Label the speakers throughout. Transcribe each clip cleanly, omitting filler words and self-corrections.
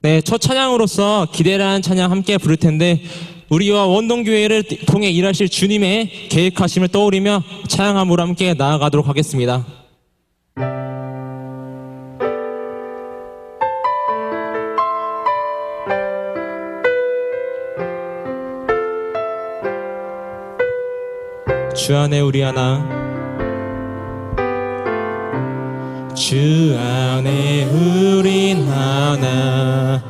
Speaker 1: 네, 첫 찬양으로서 기대라는 찬양 함께 부를 텐데 우리와 원동교회를 통해 일하실 주님의 계획하심을 떠올리며 찬양함으로 함께 나아가도록 하겠습니다. 주 안에 우리 하나, 주 안에 우린 하나,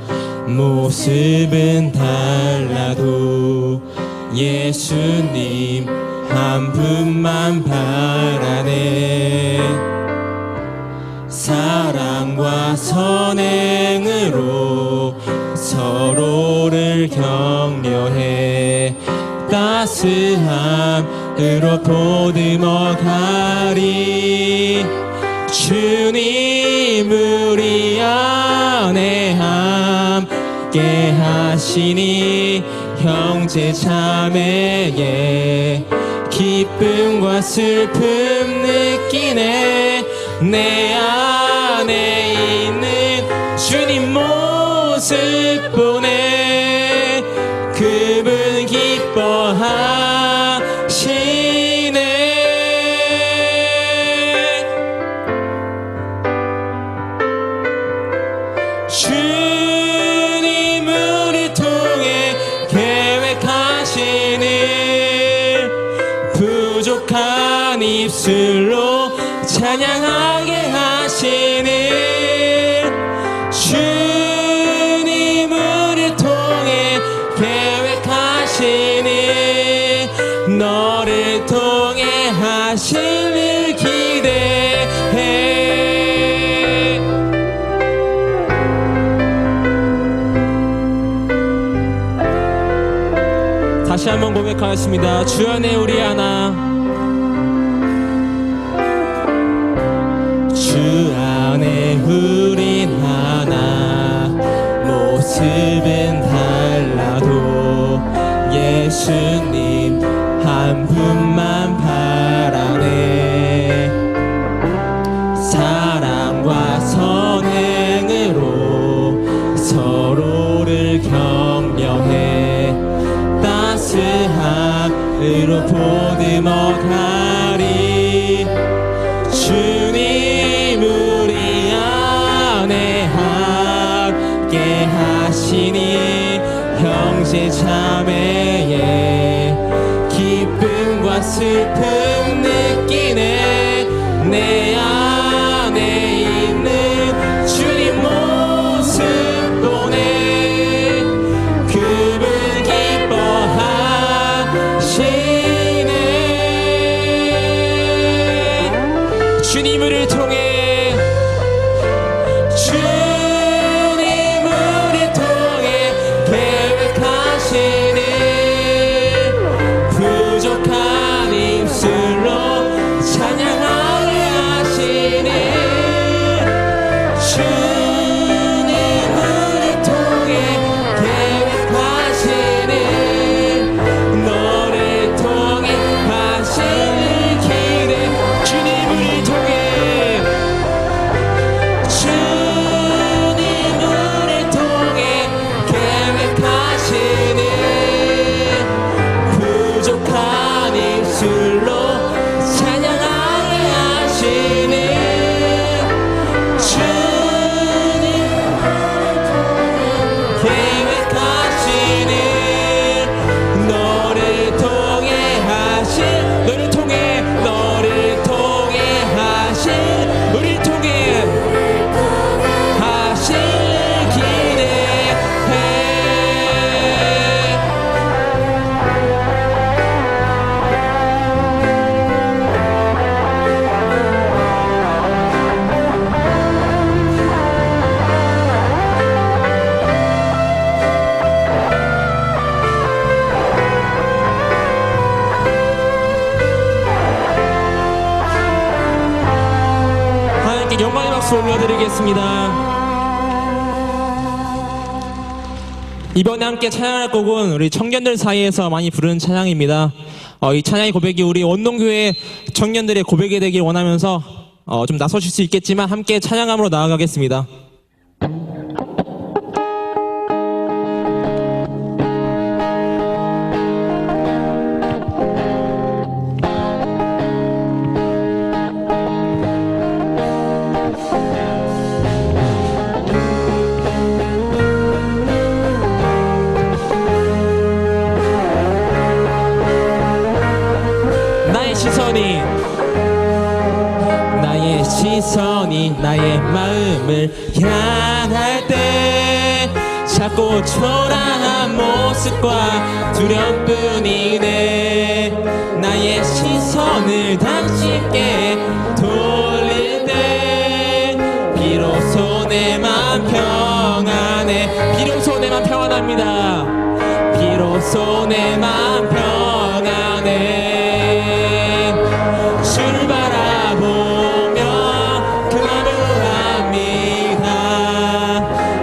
Speaker 1: 모습은 달라도 예수님 한 분만 바라네. 사랑과 선행으로 서로를 격려해 따스함으로 보듬어 가리. 주님 우리 안에 함께 하시니 형제 자매의 기쁨과 슬픔 느끼네. 내 안에 있는 주님 모습 보네. 그분 기뻐하시네. 주님 우리 통해 계획하신 일, 부족한 입술로 찬양하게 하시니. 주님 우리 통해 계획하시니 너를 통해 하실 일 기대해. 다시 한번 고백하겠습니다. 주 안에 우리 하나, 주 안에 우린 하나, 모습은 달라도 예수님 한 분만 바라네. 사랑과 선행으로 서로를 격려해 따스함으로 보듬어 가리. 주님 우리 안에 함께 하시니 형제 자매의 기쁨과 슬픔 느끼네. 내 안에 있는 주님 모습 보네. 그분 기뻐하시네. 주님을 통해, 주님 우리 통해 계획하신 일, 부족한 입술로 찬양하게 하시니. 주님 우리 통해 계획하신 일, 너를 통해 하실 일 기대. 주님 우리 통해, 주님 우리 통해 계획하신 일, 부족한 입술로 찬양하게 하시니. 주님 계획하신 일, 너를 통해 하실, 너를 통해, 너를 통해 하실, 우리 통해 하실 기대해. 하나님께 영광의 박수 올려드리겠습니다. 이번에 함께 찬양할 곡은 우리 청년들 사이에서 많이 부르는 찬양입니다. 이 찬양의 고백이 우리 원동교회 청년들의 고백이 되길 원하면서 좀 나서실 수 있겠지만 함께 찬양함으로 나아가겠습니다. 나의 마음을 향할 때 작고 초라한 모습과 두려움뿐이네. 나의 시선을 당신께 돌릴 때 비로소 내 맘 평안해. 비로소 내 맘 평안합니다. 비로소 내 맘 평안해. 주를 바라보며 그 맘을 구합니다.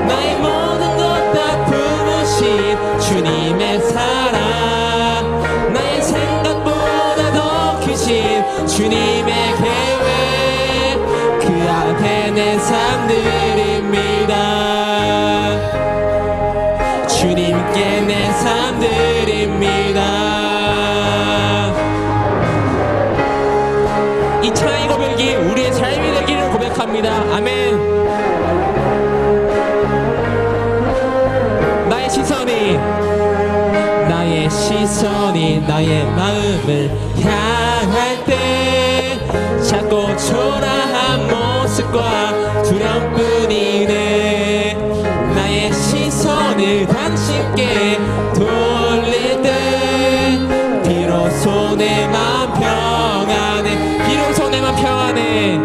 Speaker 1: 나의 모든 것 다 품으신 주님의 사랑, 나의 생각보다 더 크신 주님의 계획, 그 앞에 내 삶 드립니다. 주님께 내 삶 드립니다. 이 찬양의 고백이 우리의 삶이 되기를 고백합니다. 아멘. 나의 시선이 나의 마음을 향할 때 작고 초라한 모습과 두려움뿐이네. 나의 시선을 당신께 돌릴 때 비로소 내 맘 평안해. 비로소 내 맘 평안해.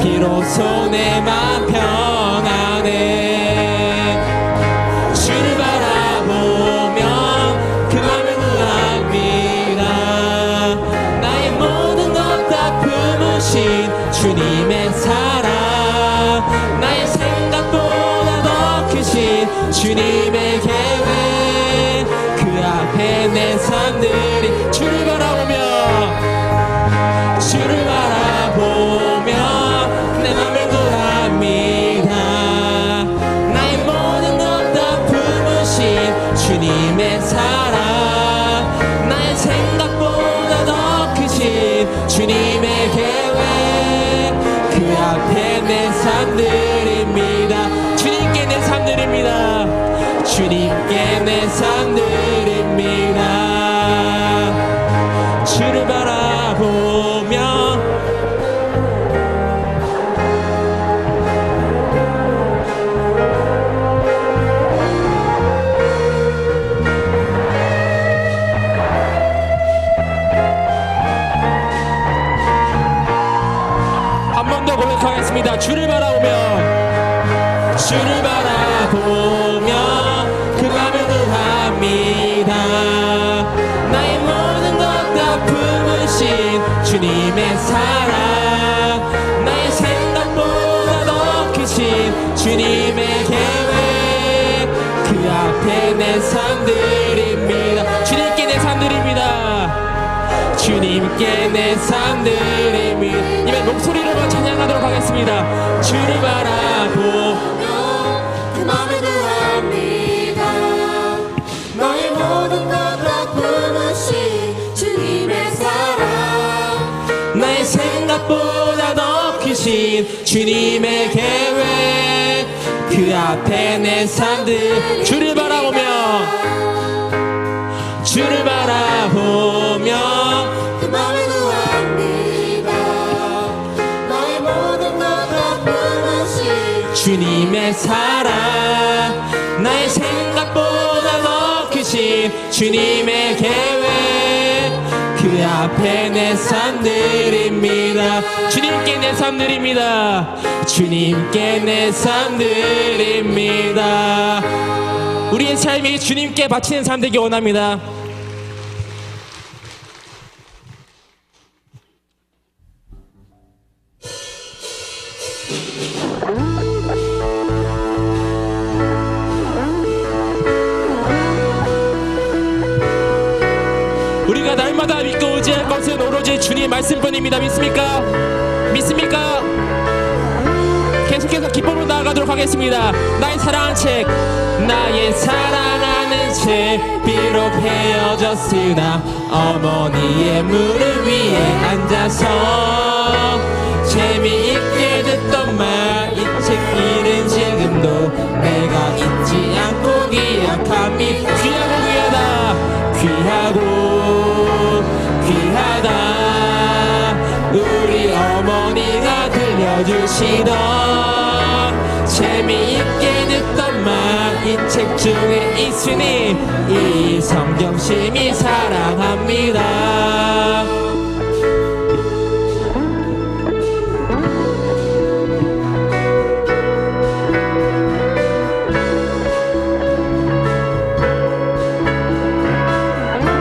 Speaker 1: 비로소 내 맘 평안해. 주를 바라보며 그 맘을 구합니다. 나의 모든 것 다 품으신 주님의 사랑, 나의 생각보다 더 크신 주님의 계획, 그 앞에 내 삶들이 주를 바라보며 주를 바라보며 내 맘을 구합니다. 나의 모든 것 다 품으신 주님의 사랑, 나의 생각보다 더 크신 주님의 계획, 그 앞에 내 삶 드립니다. 주님께 내 삶 드립니다. 주님께 내 삶 드립니다. 주를 바라보며 한 번 더 고백하겠습니다. 주를 바라보며 주를 바라보며 그 맘을 구합니다. 나의 모든 것 다 품으신 주님의 사랑, 나의 생각보다 더 크신 주님의 계획, 그 앞에 내 삶 드립니다. 주님께 내 삶 드립니다. 주님께 내 삶 드립니다. 이번 목소리로만 찬양하도록 하겠습니다. 주를 바라보며
Speaker 2: 그 맘을 구합니다. 나의 모든 것 다 품으신 주님의 사랑,
Speaker 1: 나의 생각보다 더 크신 주님의 계획, 그 앞에 내 삶들 주를 바라보며 주를 바라보며
Speaker 2: 그 맘을 구합니다. 나의 모든 것 다 품으신
Speaker 1: 주님의 사랑, 나의 생각보다 더 크신 주님의 계획, 그 앞에 내 삶 드립니다. 주님께 내 삶 드립니다. 주님께 내 삶 드립니다. 우리의 삶이 주님께 바치는 삶 되기 원합니다. 우리가 날마다 믿고 의지할 것은 오로지 주님의 말씀뿐입니다. 믿습니까? 믿습니까? 계속해서 기쁨으로 나아가도록 하겠습니다. 나의 사랑하는 책, 나의 사랑하는 책, 비록 헤어졌으나 어머니의 무릎 위에 앉아서 재미있게 듣던 말, 이 책 일은 지금도 내가 잊지 않고 기억함이 귀하고 귀하다, 귀하고 귀하다. 우리 어머니가 들려주시던 이 책 중에 있으니 이 성경 심히 사랑합니다.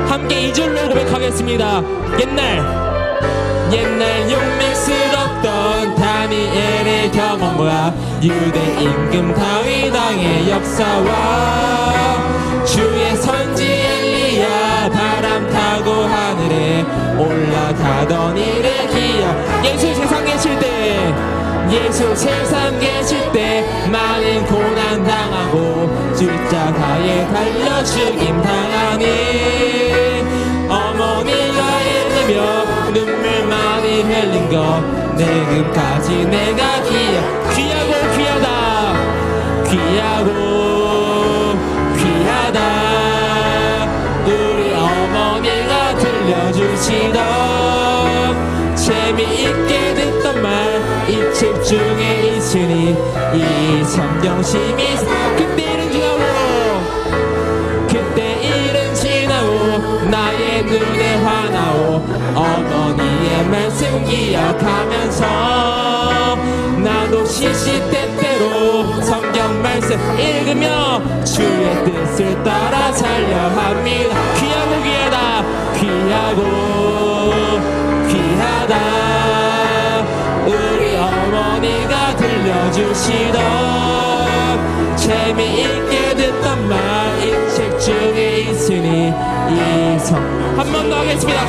Speaker 1: 함께 이 줄로 고백하겠습니다. 옛날 용맹스럽던 다니엘의 경험과 유대 임금 다윗 왕의 역사와 주의 선지 엘리야 바람 타고 하늘에 올라가던 일의 기억. 예수 세상 계실 때 많은 고난 당하고 십자가에 달려 죽임 당하니 어머니가 애르며 눈물 많이 흘린 것 지금까지 내가 귀하고 귀하다 우리 어머니가 들려주시던 재미있게 듣던 말 이 책 중에 있으니 이 성경 심히 그때 일은 지나고 나의 눈에 화나오 어머니의 말씀 기억하면서 나도 시시때때로 성경 말씀 읽으며 주의 뜻을 따라 살려 합니다. 귀하다 우리 어머니가 들려주시던 재미있게 듣던 말 이 책 중에 있으니 한 번 더 하겠습니다.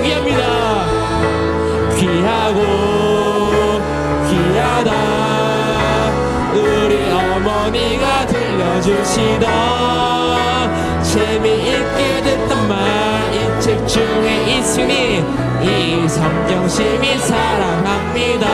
Speaker 1: 귀합니다. 귀하다 우리 어머니가 들려주시던 재미있게 듣던 말 이 책 중에 있으니 이 성경 심히 사랑합니다.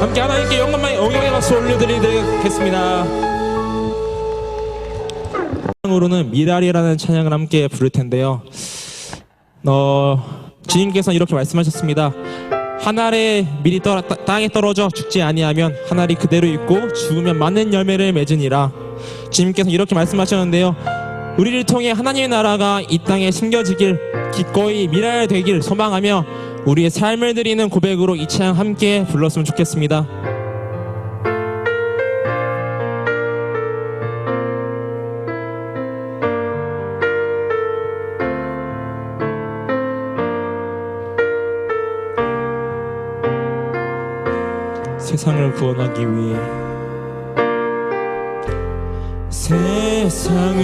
Speaker 1: 함께 하나님께 영광의 박수 올려드리겠습니다. 으로는 미랄이라는 찬양을 함께 부를 텐데요. 주님께서는 이렇게 말씀하셨습니다. 한 알의 밀이 땅에 떨어져 죽지 아니하면 한 알이 그대로 있고 죽으면 많은 열매를 맺으니라. 주님께서는 이렇게 말씀하셨는데요. 우리를 통해 하나님의 나라가 이 땅에 심겨지길 기꺼이 미랄 되길 소망하며 우리의 삶을 드리는 고백으로 이 찬양 함께 불렀으면 좋겠습니다. 세상을 구원하기 위해 세상을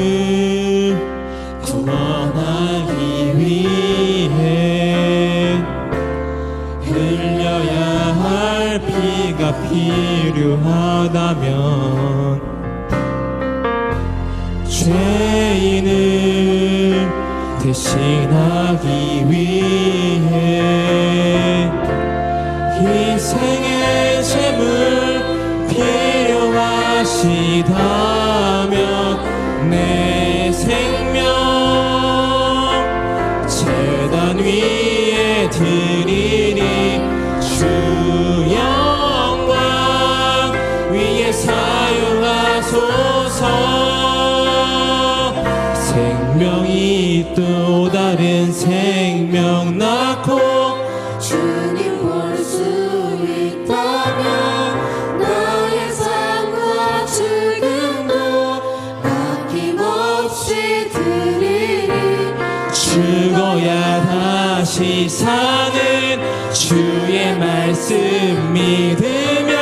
Speaker 1: 구원하기 위해 흘려야 할 피가 필요하다면 죄인을 대신하기 위해 희생의 제물 필요하시다면 내 생명 제단 위에 드리니 주 영광 위에 사용하소서. 생명이 또 다른 생명 낳고
Speaker 2: 주님 볼 수 있다면 나의 삶과 죽음도 아낌없이 드리리.
Speaker 1: 죽어야 다시 사는 주의 말씀 믿으며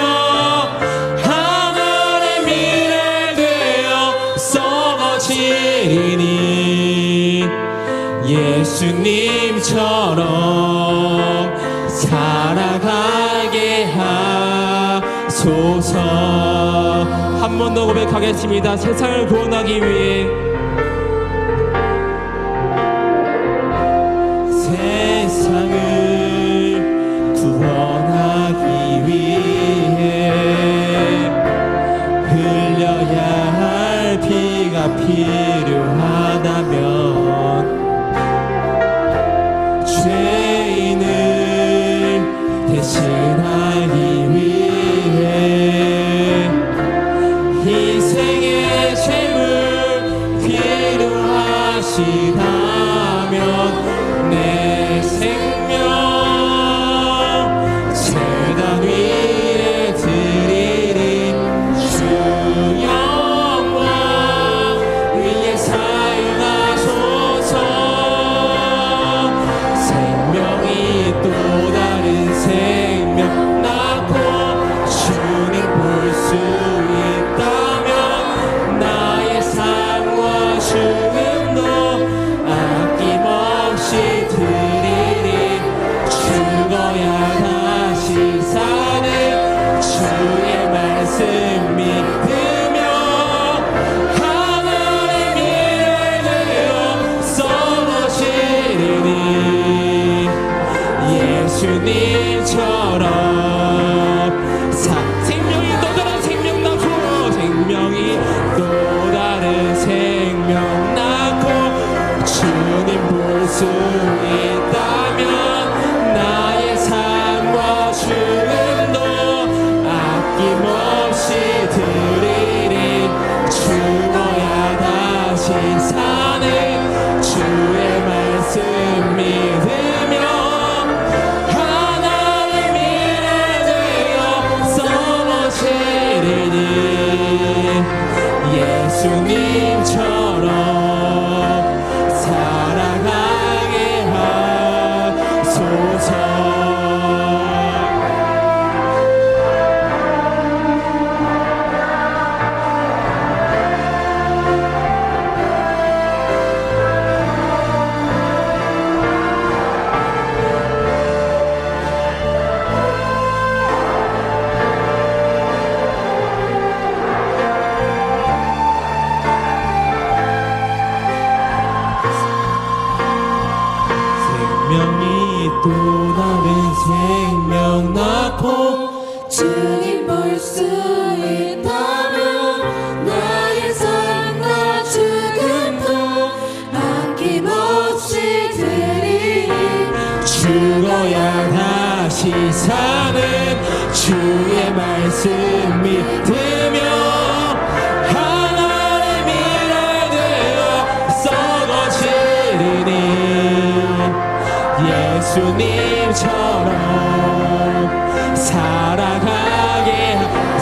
Speaker 1: 하늘의 미래 되어 썩어지리니 예수님처럼 살아가게 하소서. 한 번 더 고백하겠습니다. 세상을 구원하기 위해 세상을 구원하기 위해 흘려야 할 피가 필요하다면 죄인을 대신하기 위해 희생의 제물 필요하시다면 내 생명 제단 위에 드리리. 주 영광 위에 사용하소서. 생명이 또 다른 생명 낳고 주님 볼 수 있다면 나의 삶과 죽음도 아낌없이 드리리. 죽어야 다시 사는 주의 말씀 믿으며 하나의 미래를 되어 썩어지리니 예수님처럼 생명이 또 다른 생명 낳고 생명이 또 다른 생명 낳고 주님 볼 수 있다면 나의 삶과 죽음도 아낌없이 드리리. 죽어야 다시 사는 주의 말씀 믿으며 하나의 미래 되어 썩어지리니 예수님처럼 살아가게 하소서. 생명이 또 다른 생명 낳고
Speaker 2: 주님 볼 수 있다면 나의 삶과 죽음도 아낌없이 드리리.
Speaker 1: 죽어야 다시 사는 주의 말씀 믿으며 하나의 미래 되어 썩어지리니 예수님처럼 살아가게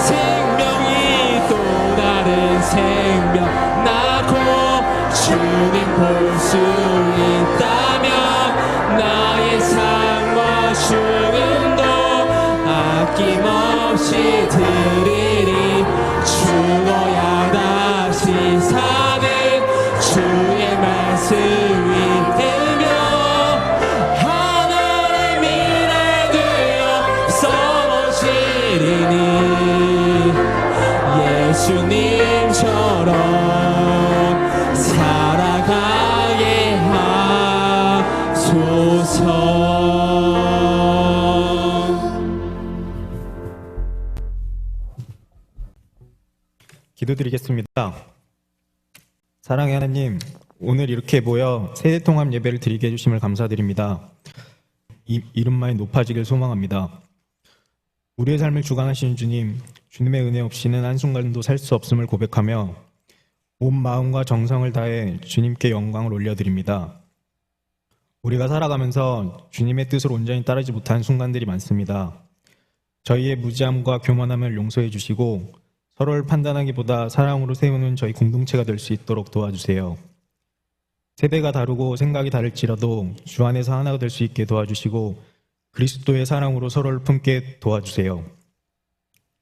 Speaker 1: 생명이 또 다른 생명 낳고 주님 볼 수 있다면 나의 삶과 죽음도 아낌없이 드리리. 죽어야 다시 사는 주의 말씀 믿으며 하나의 미래 되어 썩어지리니 예수님처럼 살아가게 하소서.
Speaker 3: 기도드리겠습니다. 사랑의 하나님, 오늘 이렇게 모여 세대통합 예배를 드리게 해주심을 감사드립니다. 이름만이 높아지길 소망합니다. 우리의 삶을 주관하시는 주님, 주님의 은혜 없이는 한순간도 살 수 없음을 고백하며 온 마음과 정성을 다해 주님께 영광을 올려드립니다. 우리가 살아가면서 주님의 뜻을 온전히 따르지 못한 순간들이 많습니다. 저희의 무지함과 교만함을 용서해 주시고 서로를 판단하기보다 사랑으로 세우는 저희 공동체가 될 수 있도록 도와주세요. 세대가 다르고 생각이 다를지라도 주 안에서 하나가 될 수 있게 도와주시고 그리스도의 사랑으로 서로를 품게 도와주세요.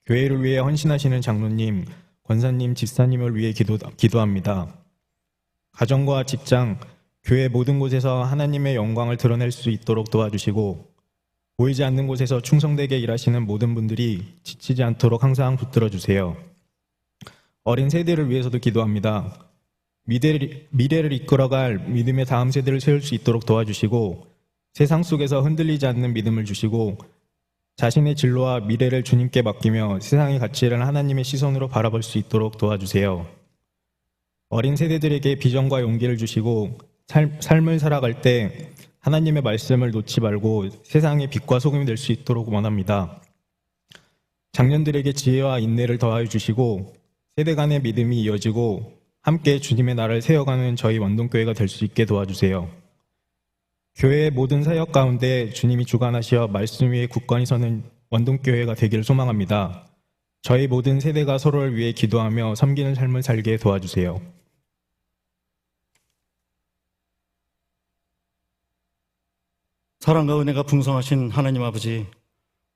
Speaker 3: 교회를 위해 헌신하시는 장로님, 권사님, 집사님을 위해 기도합니다. 가정과 직장, 교회 모든 곳에서 하나님의 영광을 드러낼 수 있도록 도와주시고 보이지 않는 곳에서 충성되게 일하시는 모든 분들이 지치지 않도록 항상 붙들어 주세요. 어린 세대를 위해서도 기도합니다. 미래를 이끌어갈 믿음의 다음 세대를 세울 수 있도록 도와주시고 세상 속에서 흔들리지 않는 믿음을 주시고 자신의 진로와 미래를 주님께 맡기며 세상의 가치를 하나님의 시선으로 바라볼 수 있도록 도와주세요. 어린 세대들에게 비전과 용기를 주시고 삶을 살아갈 때 하나님의 말씀을 놓지 말고 세상의 빛과 소금이 될 수 있도록 원합니다. 장년들에게 지혜와 인내를 더하여 주시고 세대 간의 믿음이 이어지고 함께 주님의 나라를 세워가는 저희 원동교회가 될 수 있게 도와주세요. 교회의 모든 사역 가운데 주님이 주관하시어 말씀 위에 굳건히 서는 원동교회가 되기를 소망합니다. 저희 모든 세대가 서로를 위해 기도하며 섬기는 삶을 살게 도와주세요.
Speaker 4: 사랑과 은혜가 풍성하신 하나님 아버지,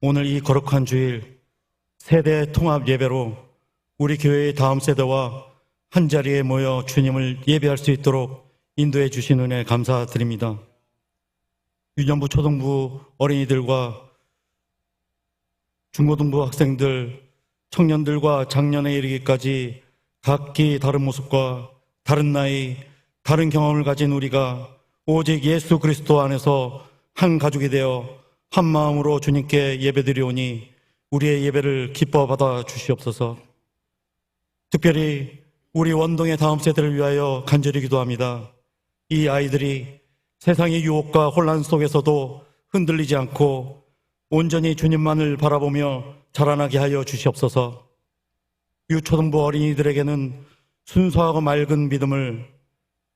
Speaker 4: 오늘 이 거룩한 주일 세대 통합 예배로 우리 교회의 다음 세대와 한자리에 모여 주님을 예배할 수 있도록 인도해 주신 은혜 감사드립니다. 유년부, 초등부 어린이들과 중고등부 학생들, 청년들과 작년에 이르기까지 각기 다른 모습과 다른 나이, 다른 경험을 가진 우리가 오직 예수 그리스도 안에서 한 가족이 되어 한 마음으로 주님께 예배드리오니 우리의 예배를 기뻐 받아 주시옵소서. 특별히 우리 원동의 다음 세대를 위하여 간절히 기도합니다. 이 아이들이 세상의 유혹과 혼란 속에서도 흔들리지 않고 온전히 주님만을 바라보며 자라나게 하여 주시옵소서. 유초등부 어린이들에게는 순수하고 맑은 믿음을,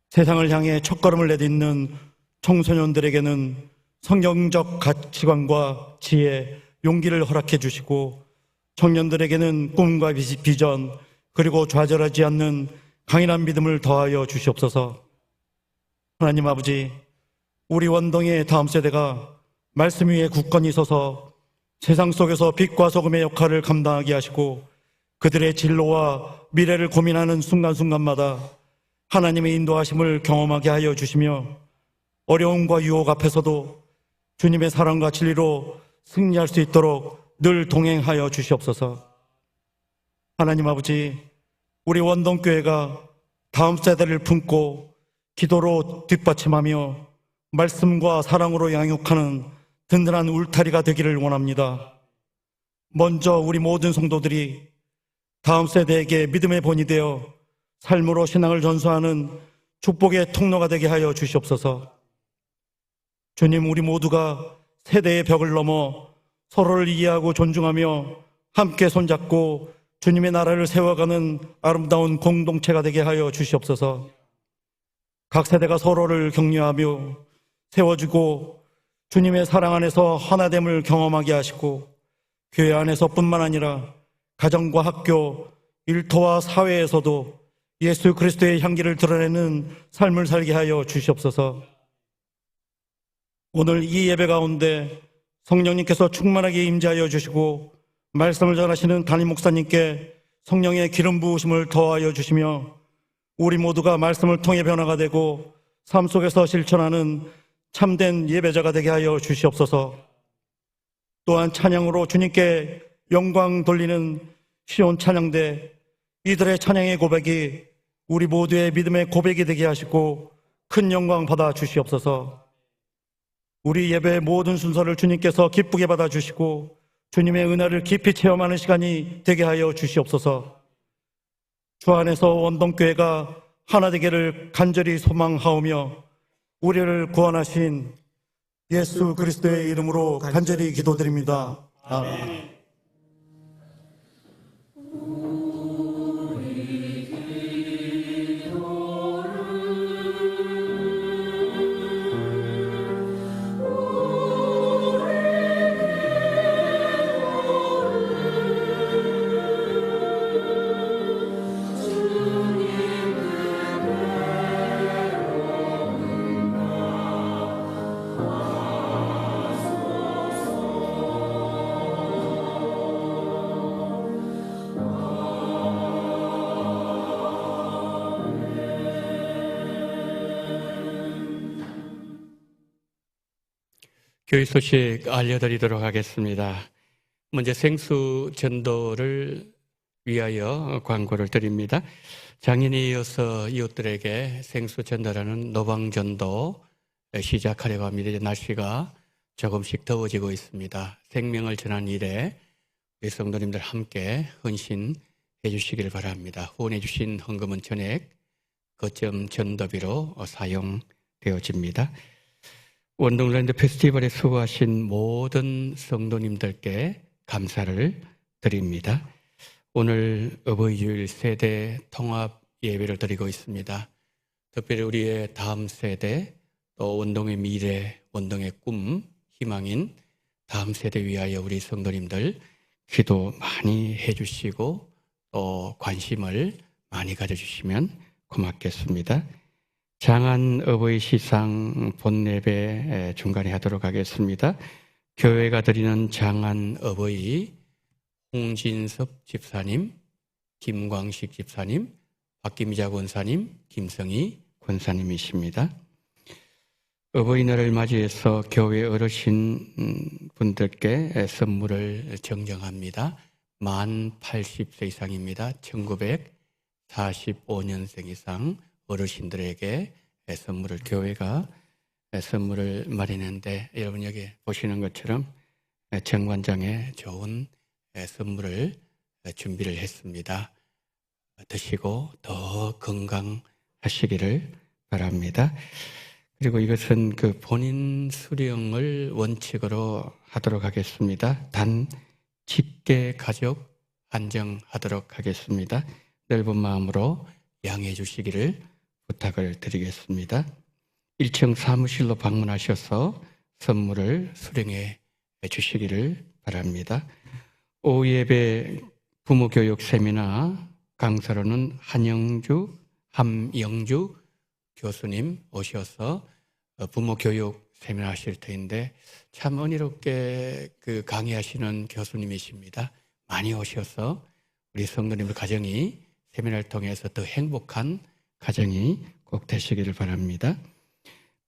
Speaker 4: 세상을 향해 첫걸음을 내딛는 청소년들에게는 성경적 가치관과 지혜, 용기를 허락해 주시고 청년들에게는 꿈과 비전, 그리고 좌절하지 않는 강인한 믿음을 더하여 주시옵소서. 하나님 아버지, 우리 원동의 다음 세대가 말씀 위에 굳건히 서서 세상 속에서 빛과 소금의 역할을 감당하게 하시고 그들의 진로와 미래를 고민하는 순간순간마다 하나님의 인도하심을 경험하게 하여 주시며 어려움과 유혹 앞에서도 주님의 사랑과 진리로 승리할 수 있도록 늘 동행하여 주시옵소서. 하나님 아버지, 우리 원동교회가 다음 세대를 품고 기도로 뒷받침하며 말씀과 사랑으로 양육하는 든든한 울타리가 되기를 원합니다. 먼저 우리 모든 성도들이 다음 세대에게 믿음의 본이 되어 삶으로 신앙을 전수하는 축복의 통로가 되게 하여 주시옵소서. 주님, 우리 모두가 세대의 벽을 넘어 서로를 이해하고 존중하며 함께 손잡고 주님의 나라를 세워가는 아름다운 공동체가 되게 하여 주시옵소서. 각 세대가 서로를 격려하며 세워주고 주님의 사랑 안에서 하나됨을 경험하게 하시고 교회 안에서뿐만 아니라 가정과 학교, 일터와 사회에서도 예수 그리스도의 향기를 드러내는 삶을 살게 하여 주시옵소서. 오늘 이 예배 가운데 성령님께서 충만하게 임재하여 주시고 말씀을 전하시는 담임 목사님께 성령의 기름 부으심을 더하여 주시며 우리 모두가 말씀을 통해 변화가 되고 삶 속에서 실천하는 참된 예배자가 되게 하여 주시옵소서. 또한 찬양으로 주님께 영광 돌리는 시온 찬양대, 이들의 찬양의 고백이 우리 모두의 믿음의 고백이 되게 하시고 큰 영광 받아 주시옵소서. 우리 예배의 모든 순서를 주님께서 기쁘게 받아주시고 주님의 은혜를 깊이 체험하는 시간이 되게 하여 주시옵소서. 주 안에서 원동교회가 하나 되기를 간절히 소망하오며 우리를 구원하신 예수 그리스도의 이름으로 간절히 기도드립니다. 아멘.
Speaker 5: 교회 소식 알려드리도록 하겠습니다. 먼저 생수 전도를 위하여 광고를 드립니다. 작년에 이어서 이웃들에게 생수 전달하는 노방 전도 시작하려고 합니다. 이제 날씨가 조금씩 더워지고 있습니다. 생명을 전하는 일에 우리 성도님들 함께 헌신해 주시기를 바랍니다. 후원해 주신 헌금은 전액 거점 전도비로 사용되어집니다. 원동랜드 페스티벌에 수고하신 모든 성도님들께 감사를 드립니다. 오늘 어버이주일 세대 통합 예배를 드리고 있습니다. 특별히 우리의 다음 세대, 또 원동의 미래, 원동의 꿈, 희망인 다음 세대 위하여 우리 성도님들 기도 많이 해주시고 또 관심을 많이 가져주시면 고맙겠습니다. 장안 어버이 시상 본예배 중간에 하도록 하겠습니다. 교회가 드리는 장안 어버이 홍진섭 집사님, 김광식 집사님, 박김자 권사님, 김성희 권사님이십니다. 어버이날을 맞이해서 교회 어르신 분들께 선물을 정정합니다. 만 80세 이상입니다. 1945년생 이상 어르신들에게 선물을 교회가 선물을 마련했는데 여러분 여기 보시는 것처럼 정관장에 좋은 선물을 준비를 했습니다. 드시고 더 건강하시기를 바랍니다. 그리고 이것은 그 본인 수령을 원칙으로 하도록 하겠습니다. 단 직계 가족 한정하도록 하겠습니다. 넓은 마음으로 양해해 주시기를 부탁을 드리겠습니다. 1층 사무실로 방문하셔서 선물을 수령해 주시기를 바랍니다. 오후 예배 부모교육 세미나 강사로는 함영주 교수님 오셔서 부모교육 세미나 하실 터인데 참 은혜롭게 그 강의하시는 교수님이십니다. 많이 오셔서 우리 성도님들 가정이 세미나를 통해서 더 행복한 가정이 꼭 되시기를 바랍니다.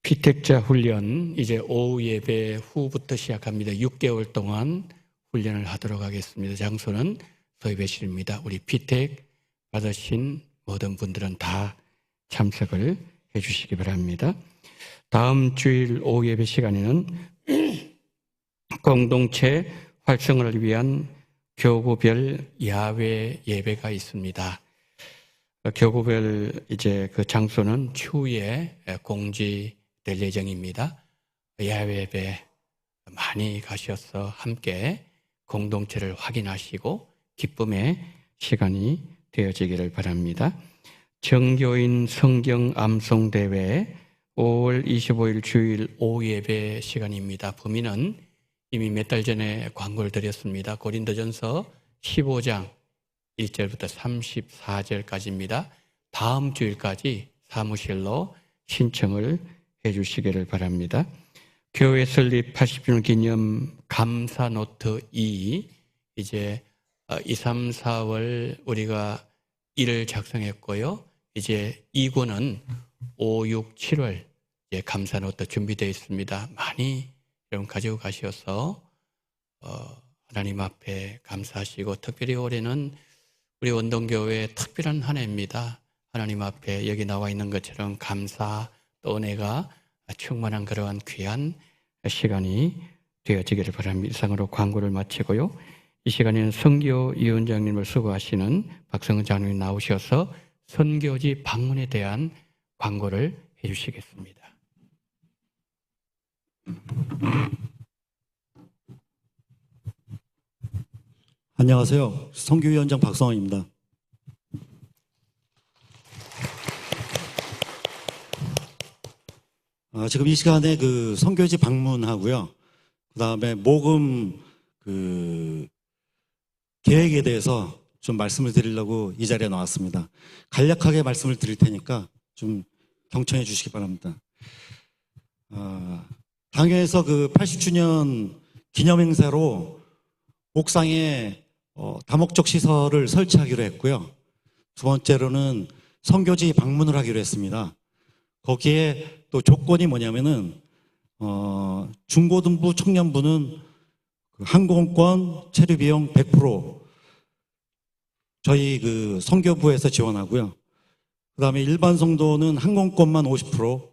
Speaker 5: 피택자 훈련 이제 오후 예배 후부터 시작합니다. 6개월 동안 훈련을 하도록 하겠습니다. 장소는 서예배실입니다. 우리 피택 받으신 모든 분들은 다 참석을 해 주시기 바랍니다. 다음 주일 오후 예배 시간에는 공동체 활성화를 위한 교구별 야외 예배가 있습니다. 교구별 이제 그 장소는 추후에 공지될 예정입니다. 야외 예배 많이 가셔서 함께 공동체를 확인하시고 기쁨의 시간이 되어지기를 바랍니다. 정교인 성경 암송 대회 5월 25일 주일 오후 예배 시간입니다. 범위는 이미 몇 달 전에 광고를 드렸습니다. 고린도전서 15장 1절부터 34절까지입니다. 다음 주일까지 사무실로 신청을 해 주시기를 바랍니다. 교회 설립 80주년 기념 감사 노트 2 이제 2, 3, 4월 우리가 1을 작성했고요. 이제 2권은 5, 6, 7월 감사 노트 준비되어 있습니다. 많이 여러분 가지고 가셔서 하나님 앞에 감사하시고 특별히 올해는 우리 원동교회의 특별한 한 해입니다. 하나님 앞에 여기 나와 있는 것처럼 감사 또 은혜가 충만한 그러한 귀한 시간이 되어지기를 바랍니다. 이상으로 광고를 마치고요. 이 시간에는 선교위원장님을 수고하시는 박성은 장로님 나오셔서 선교지 방문에 대한 광고를 해 주시겠습니다.
Speaker 6: 안녕하세요. 선교위원장 박성원입니다. 지금 이 시간에 그 선교지 방문하고요. 그 다음에 모금 계획에 대해서 좀 말씀을 드리려고 이 자리에 나왔습니다. 간략하게 말씀을 드릴 테니까 좀 경청해 주시기 바랍니다. 당회에서 그 80주년 기념행사로 옥상에 다목적 시설을 설치하기로 했고요. 두 번째로는 선교지 방문을 하기로 했습니다. 거기에 또 조건이 뭐냐면은 중고등부 청년부는 그 항공권 체류 비용 100% 저희 그 선교부에서 지원하고요. 그다음에 일반 성도는 항공권만 50%,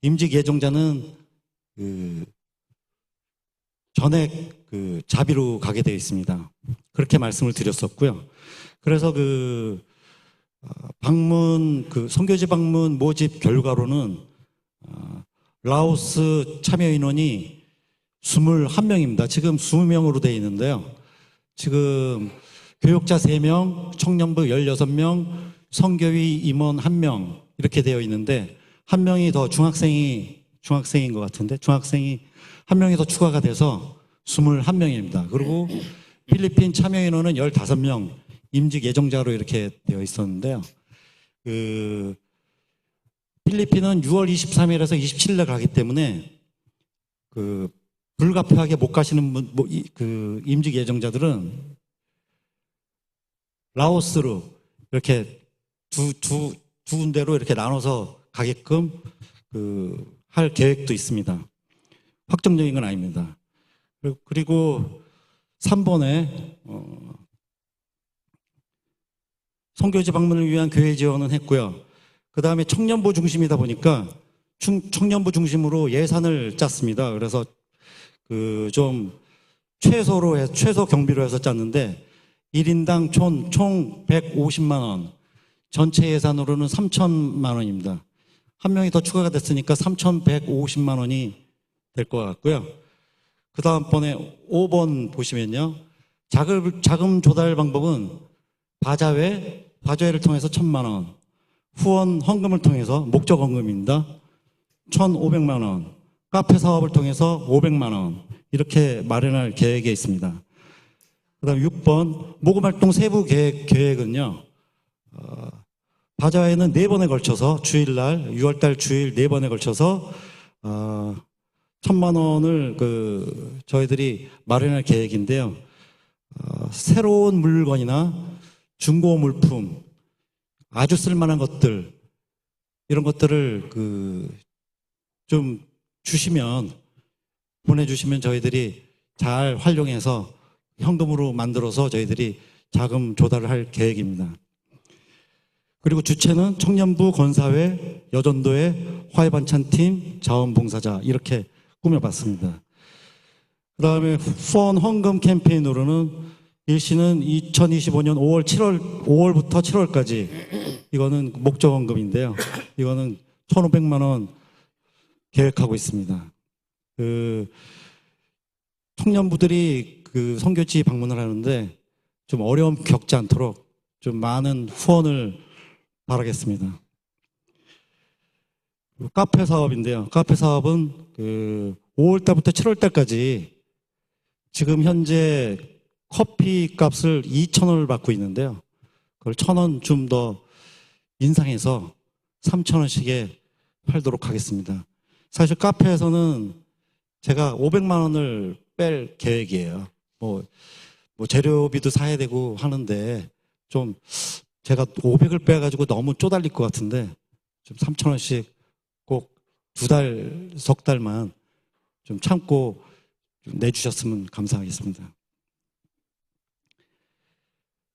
Speaker 6: 임직 예정자는 그 전액 그 자비로 가게 되어 있습니다. 그렇게 말씀을 드렸었고요. 그래서 선교지 방문 모집 결과로는 라오스 참여 인원이 21명입니다. 지금 20명으로 되어 있는데요. 지금 교육자 3명, 청년부 16명, 선교위 임원 1명 이렇게 되어 있는데 한 명이 더 중학생인 것 같은데 중학생이 한 명이 더 추가가 돼서 21명입니다. 그리고 필리핀 참여 인원은 15명 임직 예정자로 이렇게 되어 있었는데요. 필리핀은 6월 23일에서 27일에 가기 때문에 불가피하게 못 가시는 임직 예정자들은 라오스로 이렇게 두 군데로 이렇게 나눠서 가게끔 할 계획도 있습니다. 확정적인 건 아닙니다. 그리고 3번에 선교지 방문을 위한 교회 지원은 했고요. 그 다음에 청년부 중심이다 보니까 청년부 중심으로 예산을 짰습니다. 그래서 좀 최소 경비로 해서 짰는데 1인당 총 150만 원, 전체 예산으로는 3천만 원입니다. 한 명이 더 추가가 됐으니까 3,150만 원이 될 것 같고요. 그 다음번에 5번 보시면요. 자금 조달 방법은 바자회를 통해서 1,000만 원, 후원 헌금을 통해서 목적 헌금입니다. 1,500만 원, 카페 사업을 통해서 500만 원 이렇게 마련할 계획에 있습니다. 그 다음 6번 모금활동 세부 계획은요. 바자회는 4번에 걸쳐서 주일날 6월달 주일 4번에 걸쳐서 1,000만 원을 저희들이 마련할 계획인데요. 새로운 물건이나 중고 물품, 아주 쓸만한 것들 이런 것들을 좀 보내주시면 저희들이 잘 활용해서 현금으로 만들어서 저희들이 자금 조달을 할 계획입니다. 그리고 주체는 청년부, 권사회, 여전도회, 화해반찬팀, 자원봉사자 이렇게 꾸며봤습니다. 그 다음에 후원 헌금 캠페인으로는 일시는 2025년 5월부터 7월까지 이거는 목적 헌금인데요. 이거는 1,500만 원 계획하고 있습니다. 청년부들이 선교지 방문을 하는데 좀 어려움 겪지 않도록 좀 많은 후원을 바라겠습니다. 카페 사업인데요. 카페 사업은 5월달부터 7월달까지 지금 현재 커피 값을 2,000원을 받고 있는데요. 그걸 1,000원 좀 더 인상해서 3,000원씩에 팔도록 하겠습니다. 사실 카페에서는 제가 500만 원을 뺄 계획이에요. 뭐 재료비도 사야 되고 하는데 좀 제가 500을 빼가지고 너무 쪼달릴 것 같은데 좀 3,000원씩 꼭 석 달만 좀 참고 좀 내주셨으면 감사하겠습니다.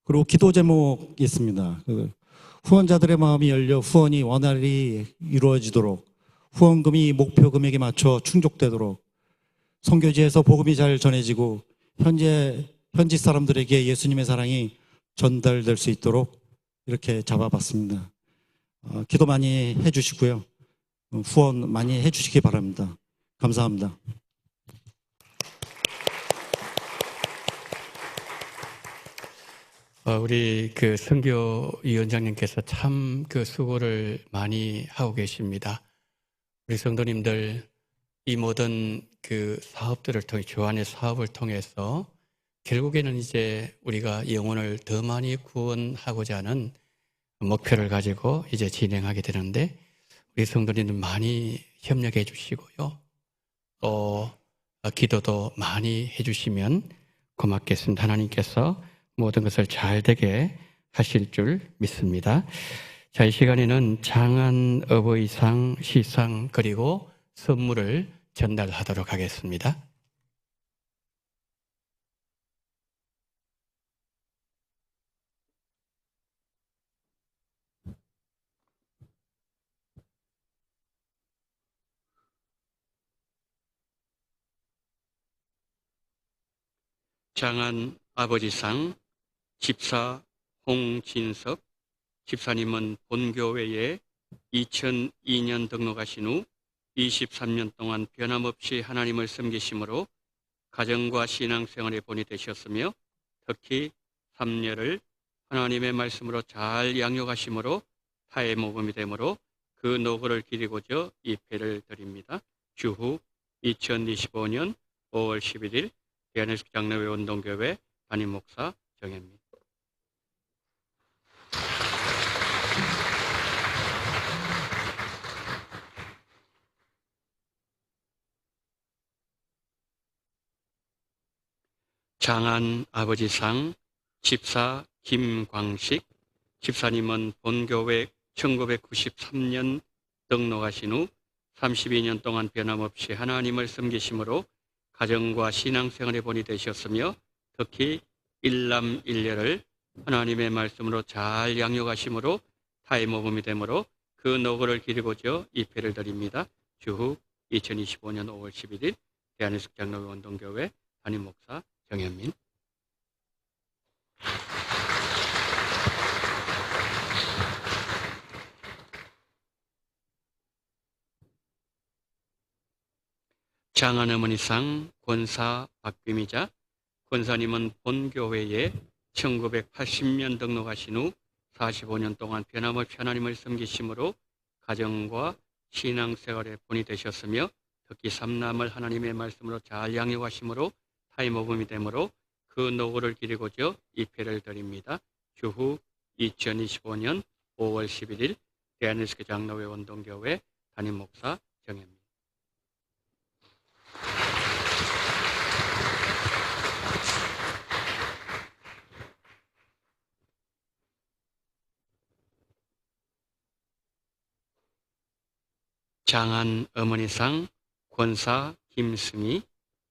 Speaker 6: 그리고 기도 제목이 있습니다. 후원자들의 마음이 열려 후원이 원활히 이루어지도록 후원금이 목표 금액에 맞춰 충족되도록 선교지에서 복음이 잘 전해지고 현지 사람들에게 예수님의 사랑이 전달될 수 있도록 이렇게 잡아봤습니다. 기도 많이 해주시고요. 후원 많이 해주시기 바랍니다. 감사합니다.
Speaker 5: 우리 선교위원장님께서 참 수고를 많이 하고 계십니다. 우리 성도님들 이 모든 사업들을 통해 교환의 사업을 통해서 결국에는 이제 우리가 영혼을 더 많이 구원하고자 하는 목표를 가지고 이제 진행하게 되는데 우리 성도님들 많이 협력해 주시고요. 또 기도도 많이 해주시면 고맙겠습니다. 하나님께서 모든 것을 잘 되게 하실 줄 믿습니다. 자, 이 시간에는 장안 어버이상 시상 그리고 선물을 전달하도록 하겠습니다. 장안 아버지상 집사 홍진석 집사님은 본교회에 2002년 등록하신 후 23년 동안 변함없이 하나님을 섬기심으로 가정과 신앙생활에 본이 되셨으며 특히 삼녀를 하나님의 말씀으로 잘 양육하심으로 타의 모범이 되므로 그 노고를 기리고자 이 패를 드립니다. 주후 2025년 5월 11일 대한예수 장로회 운동교회 담임 목사 정혜입니다. 장안 아버지상 집사 김광식 집사님은 본교회 1993년 등록하신 후 32년 동안 변함없이 하나님을 섬기심으로 가정과 신앙생활에 본이 되셨으며 특히 일남 일녀를 하나님의 말씀으로 잘 양육하심으로 타의 모범이 되므로 그 노고를 기리고자 이 패를 드립니다. 주후 2025년 5월 11일 대한예수 장로회 운동교회 담임 목사 정현민. 장안 어머니상 권사 박규미자 권사님은 본교회에 1980년 등록하신 후 45년 동안 변함없이 하나님을 섬기심으로 가정과 신앙생활에 본이 되셨으며 특히 삼남을 하나님의 말씀으로 잘 양육하심으로 타의 모범이 되므로 그 노고를 기리고자 이 패를 드립니다. 주후 2025년 5월 11일 대한예수 장로회 운동교회 담임 목사 정혜입니다. 장안 어머니상 권사 김승희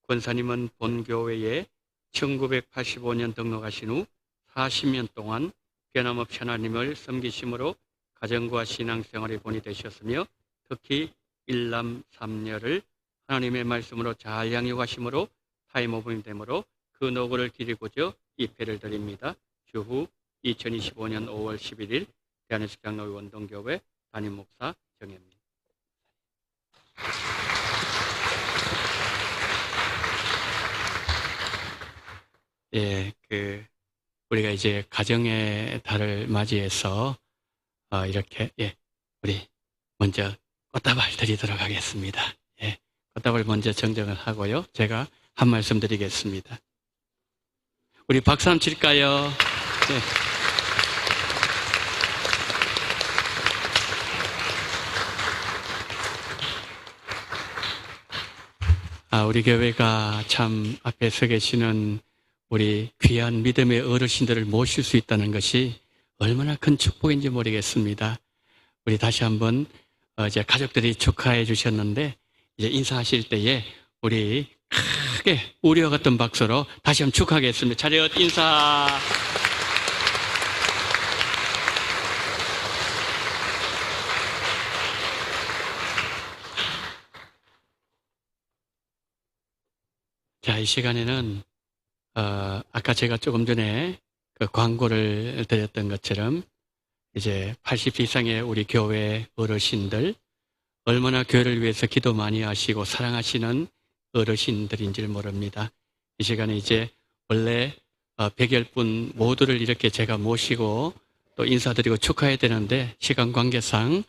Speaker 5: 권사님은 본교회에 1985년 등록하신 후 40년 동안 변함없이 하나님을 섬기심으로 가정과 신앙생활에 본이 되셨으며 특히 일남 삼녀를 하나님의 말씀으로 잘 양육하심으로 타의 모범이 되므로 그 노고를 기리고자 이 패를 드립니다. 주후 2025년 5월 11일 대한예수 장로회 운동교회 담임 목사 정혜입니다. 예, 우리가 이제 가정의 달을 맞이해서 이렇게 우리 먼저 꽃다발 드리도록 하겠습니다. 예, 꽃다발 먼저 정정을 하고요. 제가 한 말씀 드리겠습니다. 우리 박수 한번 칠까요? 예. 우리 교회가 참 앞에 서 계시는 우리 귀한 믿음의 어르신들을 모실 수 있다는 것이 얼마나 큰 축복인지 모르겠습니다. 우리 다시 한번 이제 가족들이 축하해 주셨는데 이제 인사하실 때에 우리 크게 우리와 같은 박수로 다시 한번 축하하겠습니다. 차렷 인사. 자, 이 시간에는 아까 제가 조금 전에 그 광고를 드렸던 것처럼 이제 80세 이상의 우리 교회 어르신들 얼마나 교회를 위해서 기도 많이 하시고 사랑하시는 어르신들인지를 모릅니다. 이 시간에 이제 원래 100여 분 모두를 이렇게 제가 모시고 또 인사드리고 축하해야 되는데 시간 관계상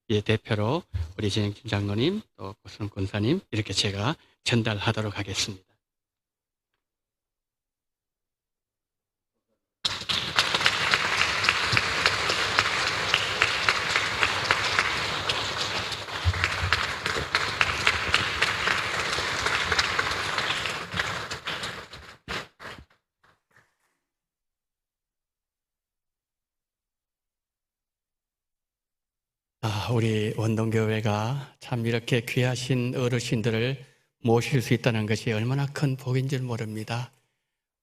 Speaker 5: 이제 대표로 우리 진행팀 장로님 또 고선 권사님 이렇게 제가 전달하도록 하겠습니다. 우리 원동교회가 참 이렇게 귀하신 어르신들을 모실 수 있다는 것이 얼마나 큰 복인 줄 모릅니다.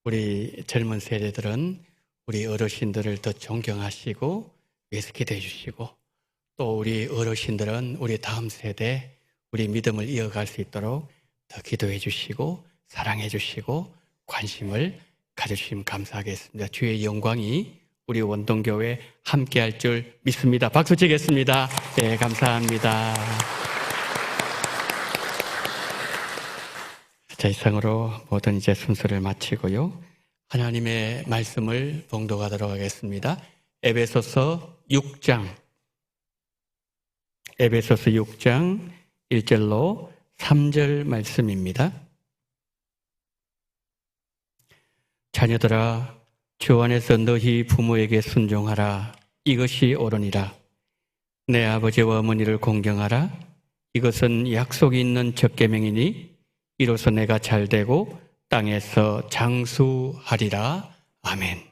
Speaker 5: 우리 젊은 세대들은 우리 어르신들을 더 존경하시고 위해서 기도해 주시고 또 우리 어르신들은 우리 다음 세대 우리 믿음을 이어갈 수 있도록 더 기도해 주시고 사랑해 주시고 관심을 가져주시면 감사하겠습니다. 주의 영광이 우리 원동교회 함께할 줄 믿습니다. 박수 치겠습니다. 네, 감사합니다. 자, 이상으로 모든 이제 순서를 마치고요. 하나님의 말씀을 봉독하도록 하겠습니다. 에베소서 6장 1절로 3절 말씀입니다. 자녀들아, 주 안에서 너희 부모에게 순종하라. 이것이 옳으니라. 내 아버지와 어머니를 공경하라. 이것은 약속이 있는 첫 계명이니 이로써 내가 잘되고 땅에서 장수하리라. 아멘.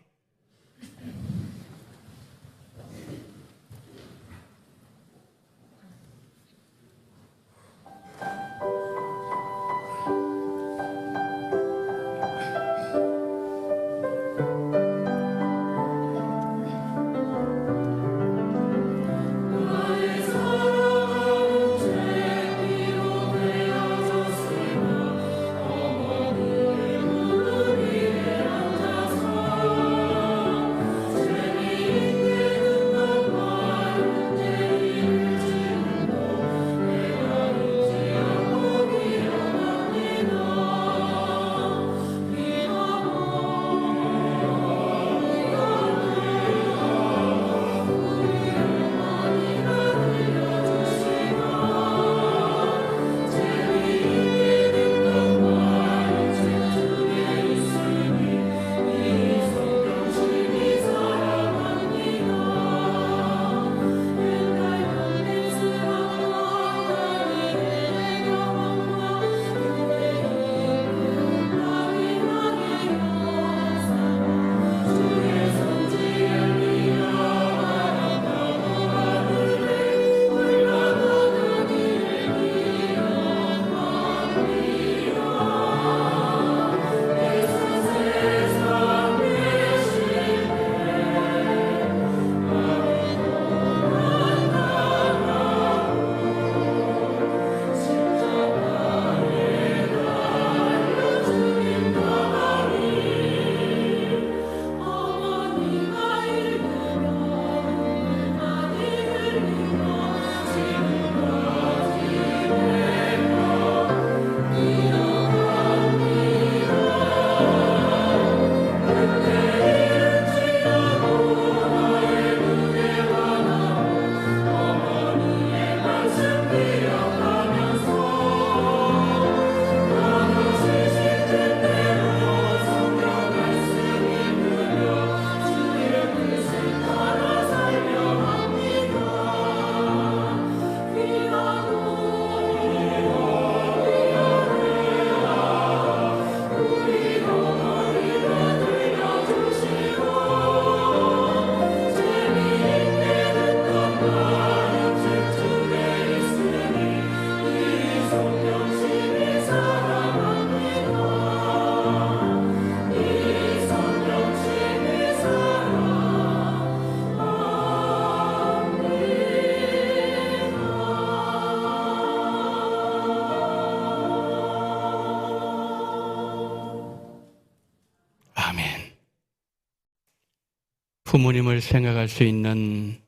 Speaker 5: 부모님을 생각할 수 있는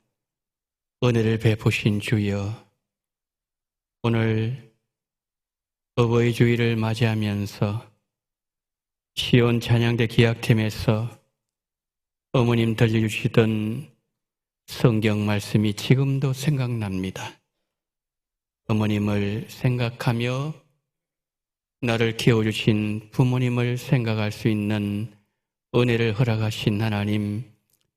Speaker 5: 은혜를 베푸신 주여, 오늘 어버이 주일을 맞이하면서 시온 찬양대 기악팀에서 어머님 들려주시던 성경 말씀이 지금도 생각납니다. 어머님을 생각하며 나를 키워주신 부모님을 생각할 수 있는 은혜를 허락하신 하나님,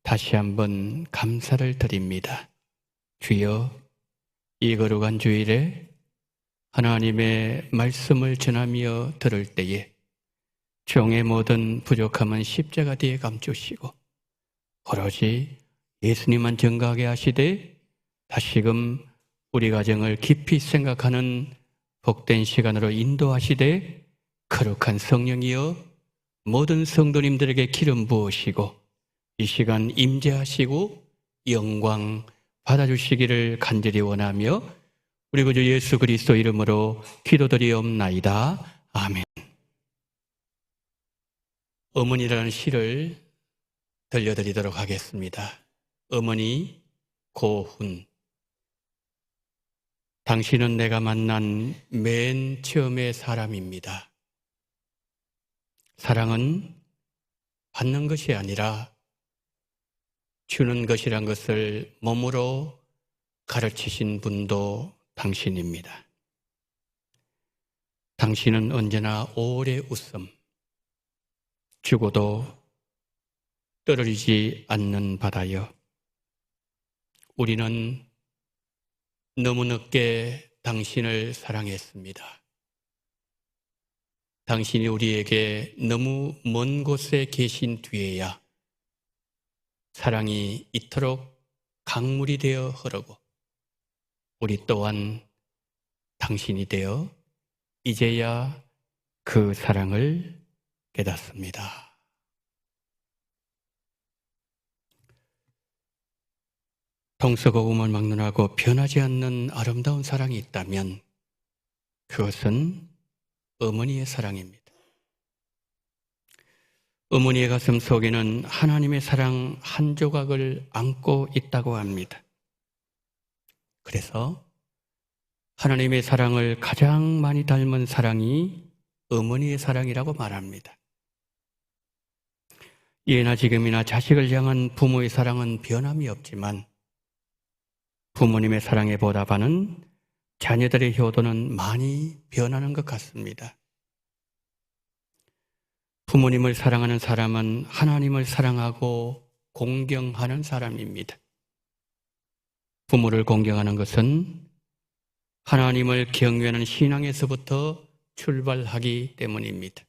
Speaker 5: 다시 한번 감사를 드립니다. 주여, 이 거룩한 주일에 하나님의 말씀을 전하며 들을 때에 종의 모든 부족함은 십자가 뒤에 감추시고 오로지 예수님만 증거하게 하시되 다시금 우리 가정을 깊이 생각하는 복된 시간으로 인도하시되 거룩한 성령이여 모든 성도님들에게 기름 부으시고 이 시간 임재하시고 영광 받아주시기를 간절히 원하며 우리 구주 예수 그리스도 이름으로 기도드리옵나이다. 아멘. 어머니라는 시를 들려드리도록 하겠습니다. 어머니 고훈. 당신은 내가 만난 맨 처음의 사람입니다. 사랑은 받는 것이 아니라 주는 것이란 것을 몸으로 가르치신 분도 당신입니다. 당신은 언제나 오래 웃음, 죽어도 떨어지지 않는 바다여. 우리는 너무 늦게 당신을 사랑했습니다. 당신이 우리에게 너무 먼 곳에 계신 뒤에야 사랑이 이토록 강물이 되어 흐르고 우리 또한 당신이 되어 이제야 그 사랑을 깨닫습니다. 동서고금을 막론하고 변하지 않는 아름다운 사랑이 있다면 그것은 어머니의 사랑입니다. 어머니의 가슴 속에는 하나님의 사랑 한 조각을 안고 있다고 합니다. 그래서 하나님의 사랑을 가장 많이 닮은 사랑이 어머니의 사랑이라고 말합니다. 예나 지금이나 자식을 향한 부모의 사랑은 변함이 없지만 부모님의 사랑에 보답하는 자녀들의 효도는 많이 변하는 것 같습니다. 부모님을 사랑하는 사람은 하나님을 사랑하고 공경하는 사람입니다. 부모를 공경하는 것은 하나님을 경외하는 신앙에서부터 출발하기 때문입니다.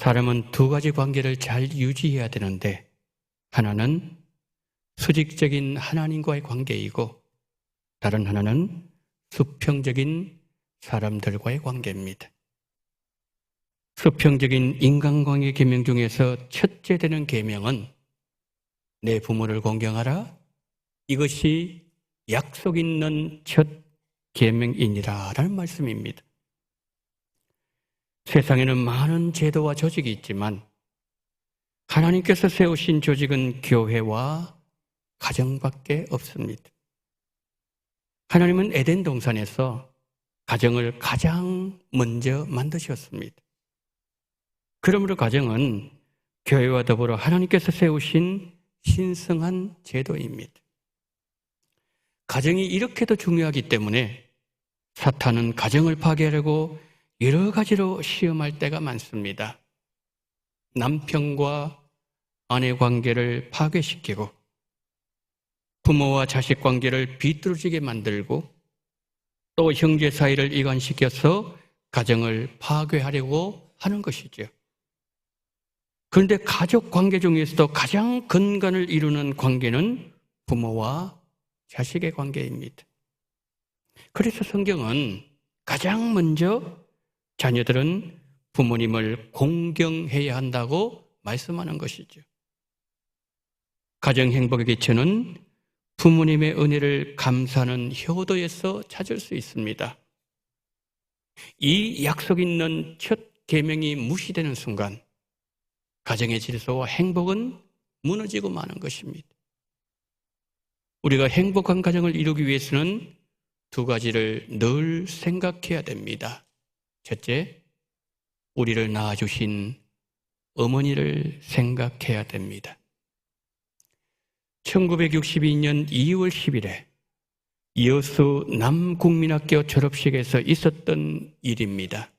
Speaker 5: 사람은 두 가지 관계를 잘 유지해야 되는데 하나는 수직적인 하나님과의 관계이고 다른 하나는 수평적인 사람들과의 관계입니다. 수평적인 인간관계 계명 중에서 첫째 되는 계명은 내 부모를 공경하라. 이것이 약속 있는 첫 계명이니라 라는 말씀입니다. 세상에는 많은 제도와 조직이 있지만 하나님께서 세우신 조직은 교회와 가정밖에 없습니다. 하나님은 에덴 동산에서 가정을 가장 먼저 만드셨습니다. 그러므로 가정은 교회와 더불어 하나님께서 세우신 신성한 제도입니다. 가정이 이렇게도 중요하기 때문에 사탄은 가정을 파괴하려고 여러 가지로 시험할 때가 많습니다. 남편과 아내 관계를 파괴시키고 부모와 자식 관계를 비뚤어지게 만들고 또 형제 사이를 이간시켜서 가정을 파괴하려고 하는 것이죠. 그런데 가족 관계 중에서도 가장 근간을 이루는 관계는 부모와 자식의 관계입니다. 그래서 성경은 가장 먼저 자녀들은 부모님을 공경해야 한다고 말씀하는 것이죠. 가정 행복의 기초는 부모님의 은혜를 감사하는 효도에서 찾을 수 있습니다. 이 약속 있는 첫 계명이 무시되는 순간 가정의 질서와 행복은 무너지고 마는 것입니다. 우리가 행복한 가정을 이루기 위해서는 두 가지를 늘 생각해야 됩니다. 첫째, 우리를 낳아주신 어머니를 생각해야 됩니다. 1962년 2월 10일에 여수 남국민학교 졸업식에서 있었던 일입니다.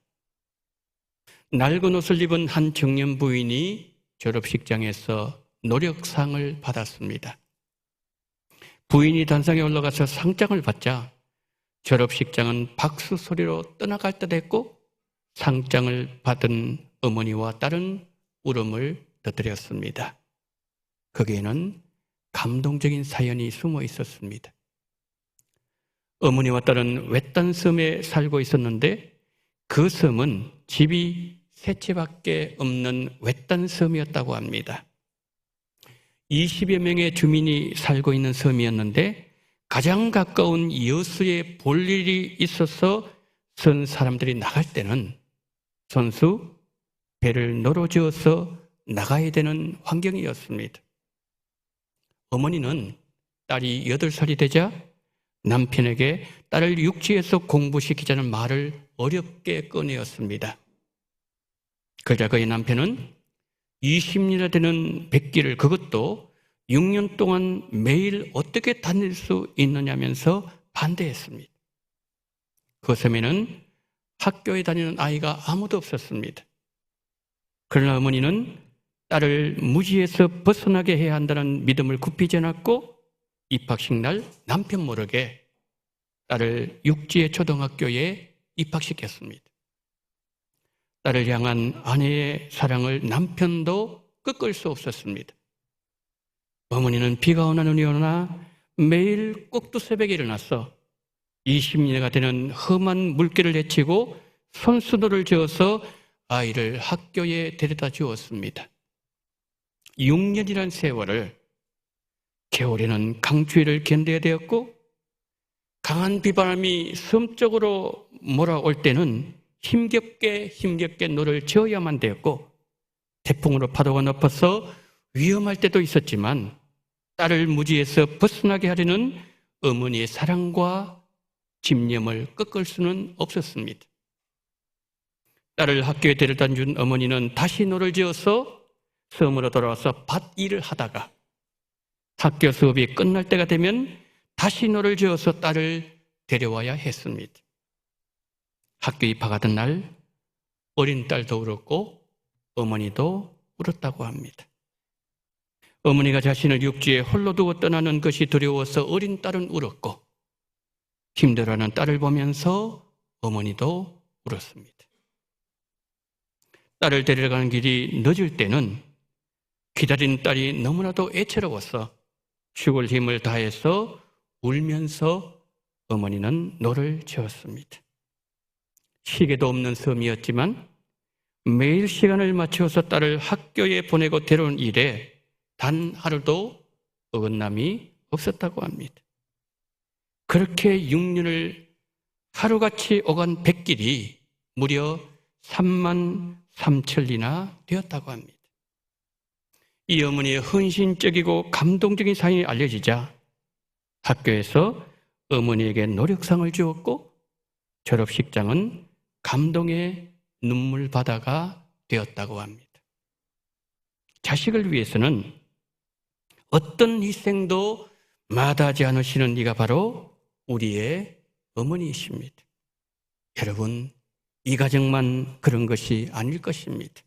Speaker 5: 낡은 옷을 입은 한 청년 부인이 졸업식장에서 노력상을 받았습니다. 부인이 단상에 올라가서 상장을 받자 졸업식장은 박수 소리로 떠나갈 듯 했고 상장을 받은 어머니와 딸은 울음을 터뜨렸습니다. 거기에는 감동적인 사연이 숨어 있었습니다. 어머니와 딸은 외딴 섬에 살고 있었는데 그 섬은 집이 세 채밖에 없는 외딴 섬이었다고 합니다. 20여 명의 주민이 살고 있는 섬이었는데 가장 가까운 여수에 볼 일이 있어서 선 사람들이 나갈 때는 선수 배를 늘어지어서 나가야 되는 환경이었습니다. 어머니는 딸이 8살이 되자 남편에게 딸을 육지에서 공부시키자는 말을 어렵게 꺼내었습니다. 그러자 그의 남편은 20년이나 되는 백기를, 그것도 6년 동안 매일 어떻게 다닐 수 있느냐면서 반대했습니다. 그 섬에는 학교에 다니는 아이가 아무도 없었습니다. 그러나 어머니는 딸을 무지에서 벗어나게 해야 한다는 믿음을 굽히지 않았고 입학식 날 남편 모르게 딸을 육지의 초등학교에 입학시켰습니다. 딸을 향한 아내의 사랑을 남편도 꺾을 수 없었습니다. 어머니는 비가 오나 눈이 오나 매일 꼭두 새벽에 일어나서 20년가 되는 험한 물길을 헤치고 손수도를 저어서 아이를 학교에 데려다 주었습니다. 6년이란 세월을 겨울에는 강추위를 견뎌야 되었고 강한 비바람이 섬 쪽으로 몰아올 때는 힘겹게 노를 저어야만 되었고 태풍으로 파도가 높아서 위험할 때도 있었지만 딸을 무지에서 벗어나게 하려는 어머니의 사랑과 집념을 꺾을 수는 없었습니다. 딸을 학교에 데려다 준 어머니는 다시 노를 지어서 섬으로 돌아와서 밭일을 하다가 학교 수업이 끝날 때가 되면 다시 노를 지어서 딸을 데려와야 했습니다. 학교 입학하던 날 어린 딸도 울었고 어머니도 울었다고 합니다. 어머니가 자신을 육지에 홀로 두고 떠나는 것이 두려워서 어린 딸은 울었고 힘들어하는 딸을 보면서 어머니도 울었습니다. 딸을 데려가는 길이 늦을 때는 기다린 딸이 너무나도 애처로워서 죽을 힘을 다해서 울면서 어머니는 노를 지었습니다. 시계도 없는 섬이었지만 매일 시간을 맞추어서 딸을 학교에 보내고 데려온 일에 단 하루도 어긋남이 없었다고 합니다. 그렇게 6년을 하루같이 오간 백길이 무려 3만 3천리나 되었다고 합니다. 이 어머니의 헌신적이고 감동적인 사연이 알려지자 학교에서 어머니에게 노력상을 주었고 졸업식장은 감동의 눈물바다가 되었다고 합니다. 자식을 위해서는 어떤 희생도 마다하지 않으시는 이가 바로 우리의 어머니이십니다. 여러분, 이 가정만 그런 것이 아닐 것입니다.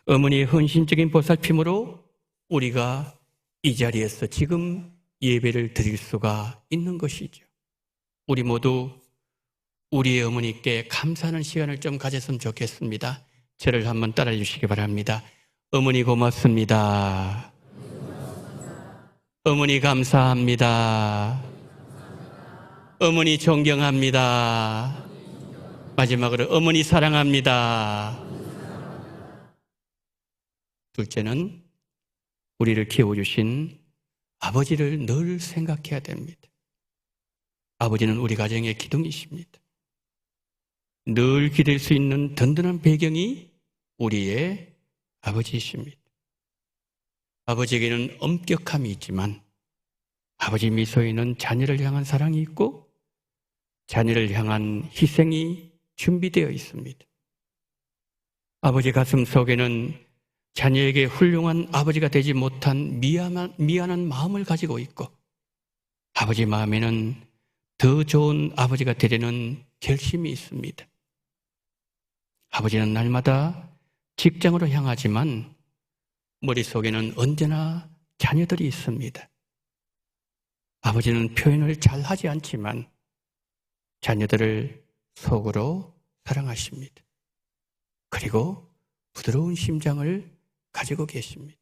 Speaker 5: 어머니의 헌신적인 보살핌으로 우리가 이 자리에서 지금 예배를 드릴 수가 있는 것이죠. 우리 모두 우리의 어머니께 감사하는 시간을 좀 가졌으면 좋겠습니다. 저를 한번 따라해 주시기 바랍니다. 어머니 고맙습니다. 어머니 감사합니다. 어머니 존경합니다. 마지막으로 어머니 사랑합니다. 둘째는 우리를 키워주신 아버지를 늘 생각해야 됩니다. 아버지는 우리 가정의 기둥이십니다. 늘 기댈 수 있는 든든한 배경이 우리의 아버지이십니다. 아버지에게는 엄격함이 있지만 아버지 미소에는 자녀를 향한 사랑이 있고 자녀를 향한 희생이 준비되어 있습니다. 아버지 가슴 속에는 자녀에게 훌륭한 아버지가 되지 못한 미안한 마음을 가지고 있고 아버지 마음에는 더 좋은 아버지가 되려는 결심이 있습니다. 아버지는 날마다 직장으로 향하지만 머릿속에는 언제나 자녀들이 있습니다. 아버지는 표현을 잘 하지 않지만 자녀들을 속으로 사랑하십니다. 그리고 부드러운 심장을 가지고 계십니다.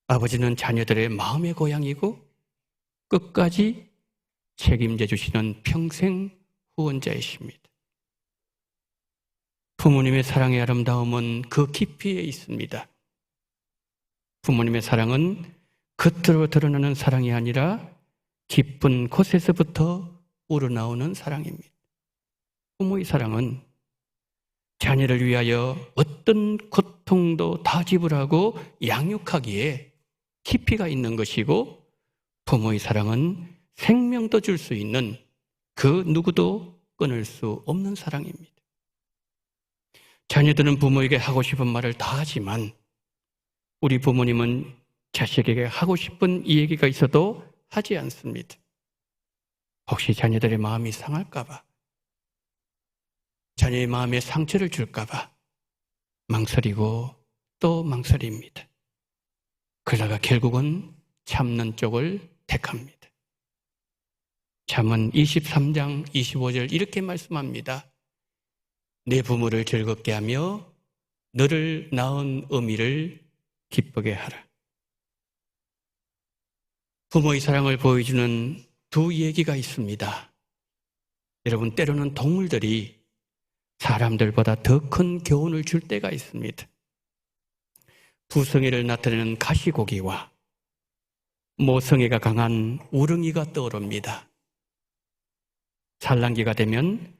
Speaker 5: 아버지는 자녀들의 마음의 고향이고 끝까지 책임져 주시는 평생 후원자이십니다. 부모님의 사랑의 아름다움은 그 깊이에 있습니다. 부모님의 사랑은 겉으로 드러나는 사랑이 아니라 깊은 곳에서부터 우러나오는 사랑입니다. 부모의 사랑은 자녀를 위하여 어떤 고통도 다 지불하고 양육하기에 깊이가 있는 것이고, 부모의 사랑은 생명도 줄 수 있는 그 누구도 끊을 수 없는 사랑입니다. 자녀들은 부모에게 하고 싶은 말을 다 하지만 우리 부모님은 자식에게 하고 싶은 이 얘기가 있어도 하지 않습니다. 혹시 자녀들의 마음이 상할까 봐, 자녀의 마음에 상처를 줄까 봐 망설이고 또 망설입니다. 그러다가 결국은 참는 쪽을 택합니다. 잠언 23장 25절 이렇게 말씀합니다. 내 부모를 즐겁게 하며 너를 낳은 어미를 기쁘게 하라. 부모의 사랑을 보여주는 두 얘기가 있습니다. 여러분, 때로는 동물들이 사람들보다 더 큰 교훈을 줄 때가 있습니다. 부성애를 나타내는 가시고기와 모성애가 강한 우렁이가 떠오릅니다. 산란기가 되면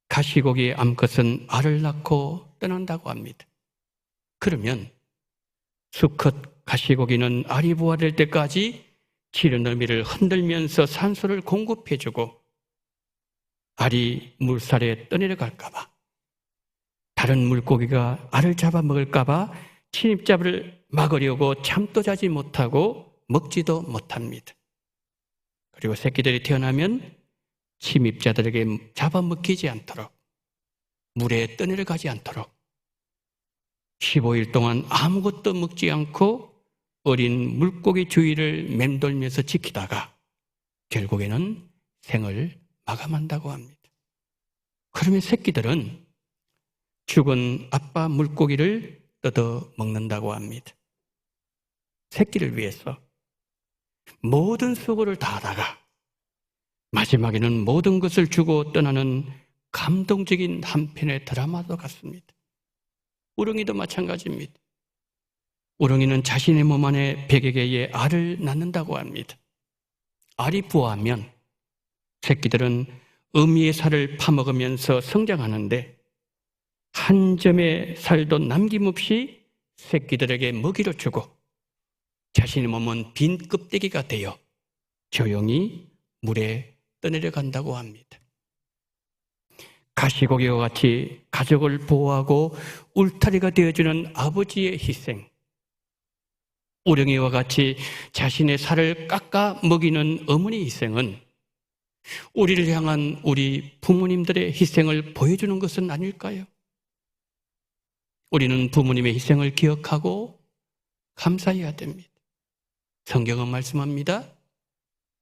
Speaker 5: 가시고기의 암컷은 알을 낳고 떠난다고 합니다. 그러면 수컷 가시고기는 알이 부화될 때까지 지느러미를 흔들면서 산소를 공급해주고 알이 물살에 떠내려갈까 봐, 다른 물고기가 알을 잡아먹을까 봐 침입자를 막으려고 잠도 자지 못하고 먹지도 못합니다. 그리고 새끼들이 태어나면 침입자들에게 잡아먹히지 않도록, 물에 떠내려가지 않도록 15일 동안 아무것도 먹지 않고 어린 물고기 주위를 맴돌면서 지키다가 결국에는 생을 마감한다고 합니다. 그러면 새끼들은 죽은 아빠 물고기를 뜯어 먹는다고 합니다. 새끼를 위해서 모든 수고를 다하다가 마지막에는 모든 것을 주고 떠나는 감동적인 한편의 드라마도 같습니다. 우렁이도 마찬가지입니다. 우렁이는 자신의 몸 안에 100여 개의 알을 낳는다고 합니다. 알이 부화하면 새끼들은 어미의 살을 파먹으면서 성장하는데 한 점의 살도 남김없이 새끼들에게 먹이로 주고 자신의 몸은 빈 껍데기가 되어 조용히 물에 떠내려간다고 합니다. 가시고기와 같이 가족을 보호하고 울타리가 되어주는 아버지의 희생, 우렁이와 같이 자신의 살을 깎아 먹이는 어머니의 희생은 우리를 향한 우리 부모님들의 희생을 보여주는 것은 아닐까요? 우리는 부모님의 희생을 기억하고 감사해야 됩니다. 성경은 말씀합니다.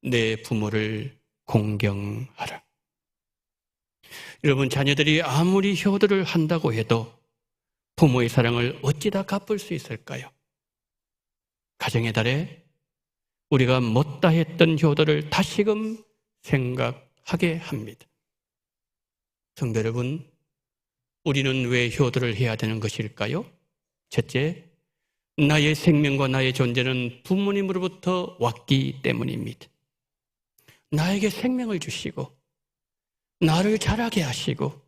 Speaker 5: 내 부모를 공경하라. 여러분, 자녀들이 아무리 효도를 한다고 해도 부모의 사랑을 어찌다 갚을 수 있을까요? 가정의 달에 우리가 못다 했던 효도를 다시금 생각하게 합니다. 성도 여러분, 우리는 왜 효도를 해야 되는 것일까요? 첫째, 나의 생명과 나의 존재는 부모님으로부터 왔기 때문입니다. 나에게 생명을 주시고 나를 자라게 하시고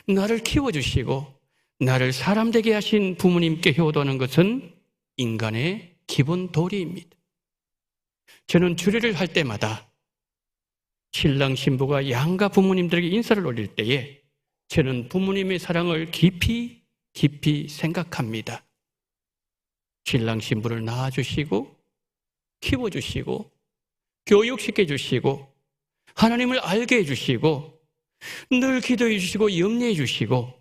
Speaker 5: 나를 키워주시고 나를 사람 되게 하신 부모님께 효도하는 것은 인간의 기본 도리입니다. 저는 주례를 할 때마다 신랑 신부가 양가 부모님들에게 인사를 올릴 때에 저는 부모님의 사랑을 깊이 생각합니다. 신랑 신부를 낳아주시고 키워주시고 교육시켜주시고 하나님을 알게 해주시고 늘 기도해 주시고 염려해 주시고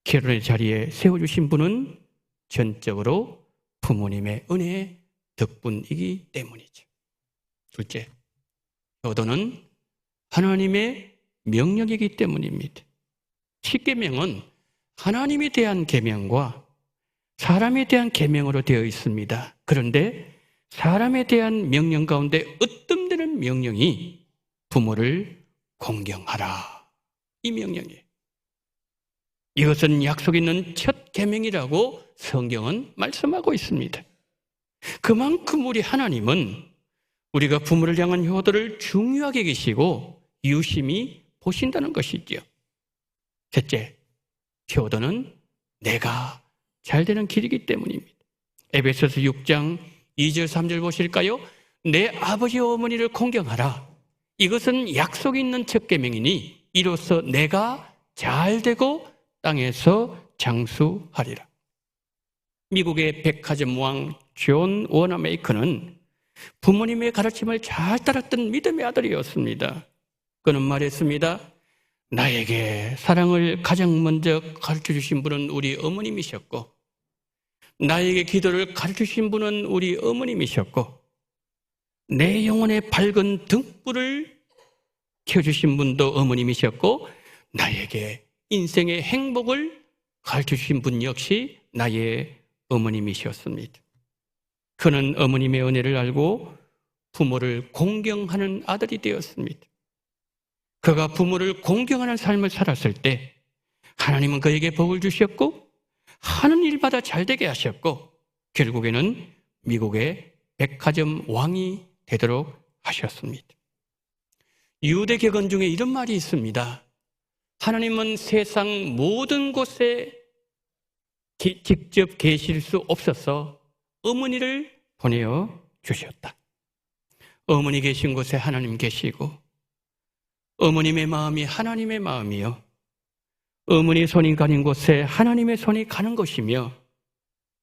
Speaker 5: 결혼의 자리에 세워주신 분은 전적으로 부모님의 은혜의 덕분이기 때문이죠. 둘째, 효도는 하나님의 명령이기 때문입니다. 십계명은 하나님에 대한 계명과 사람에 대한 계명으로 되어 있습니다. 그런데 사람에 대한 명령 가운데 으뜸되는 명령이 부모를 공경하라, 이 명령이에요. 이것은 약속 있는 첫 계명이라고 성경은 말씀하고 있습니다. 그만큼 우리 하나님은 우리가 부모를 향한 효도를 중요하게 계시고 유심히 보신다는 것이죠. 셋째, 효도는 내가 잘 되는 길이기 때문입니다. 에베소서 6장 2절 3절 보실까요? 내 아버지와 어머니를 공경하라. 이것은 약속이 있는 첫 계명이니 이로써 내가 잘 되고 땅에서 장수하리라. 미국의 백화점 왕 존 워너메이커는 부모님의 가르침을 잘 따랐던 믿음의 아들이었습니다. 그는 말했습니다. 나에게 사랑을 가장 먼저 가르쳐 주신 분은 우리 어머님이셨고, 나에게 기도를 가르쳐 주신 분은 우리 어머님이셨고, 내 영혼의 밝은 등불을 켜주신 분도 어머님이셨고, 나에게 인생의 행복을 가르쳐 주신 분 역시 나의 어머님이셨습니다. 그는 어머님의 은혜를 알고 부모를 공경하는 아들이 되었습니다. 그가 부모를 공경하는 삶을 살았을 때 하나님은 그에게 복을 주셨고 하는 일마다 잘 되게 하셨고 결국에는 미국의 백화점 왕이 되도록 하셨습니다. 유대 격언 중에 이런 말이 있습니다. 하나님은 세상 모든 곳에 직접 계실 수 없어서 어머니를 보내어 주셨다. 어머니 계신 곳에 하나님 계시고 어머님의 마음이 하나님의 마음이요 어머니 손이 가는 곳에 하나님의 손이 가는 것이며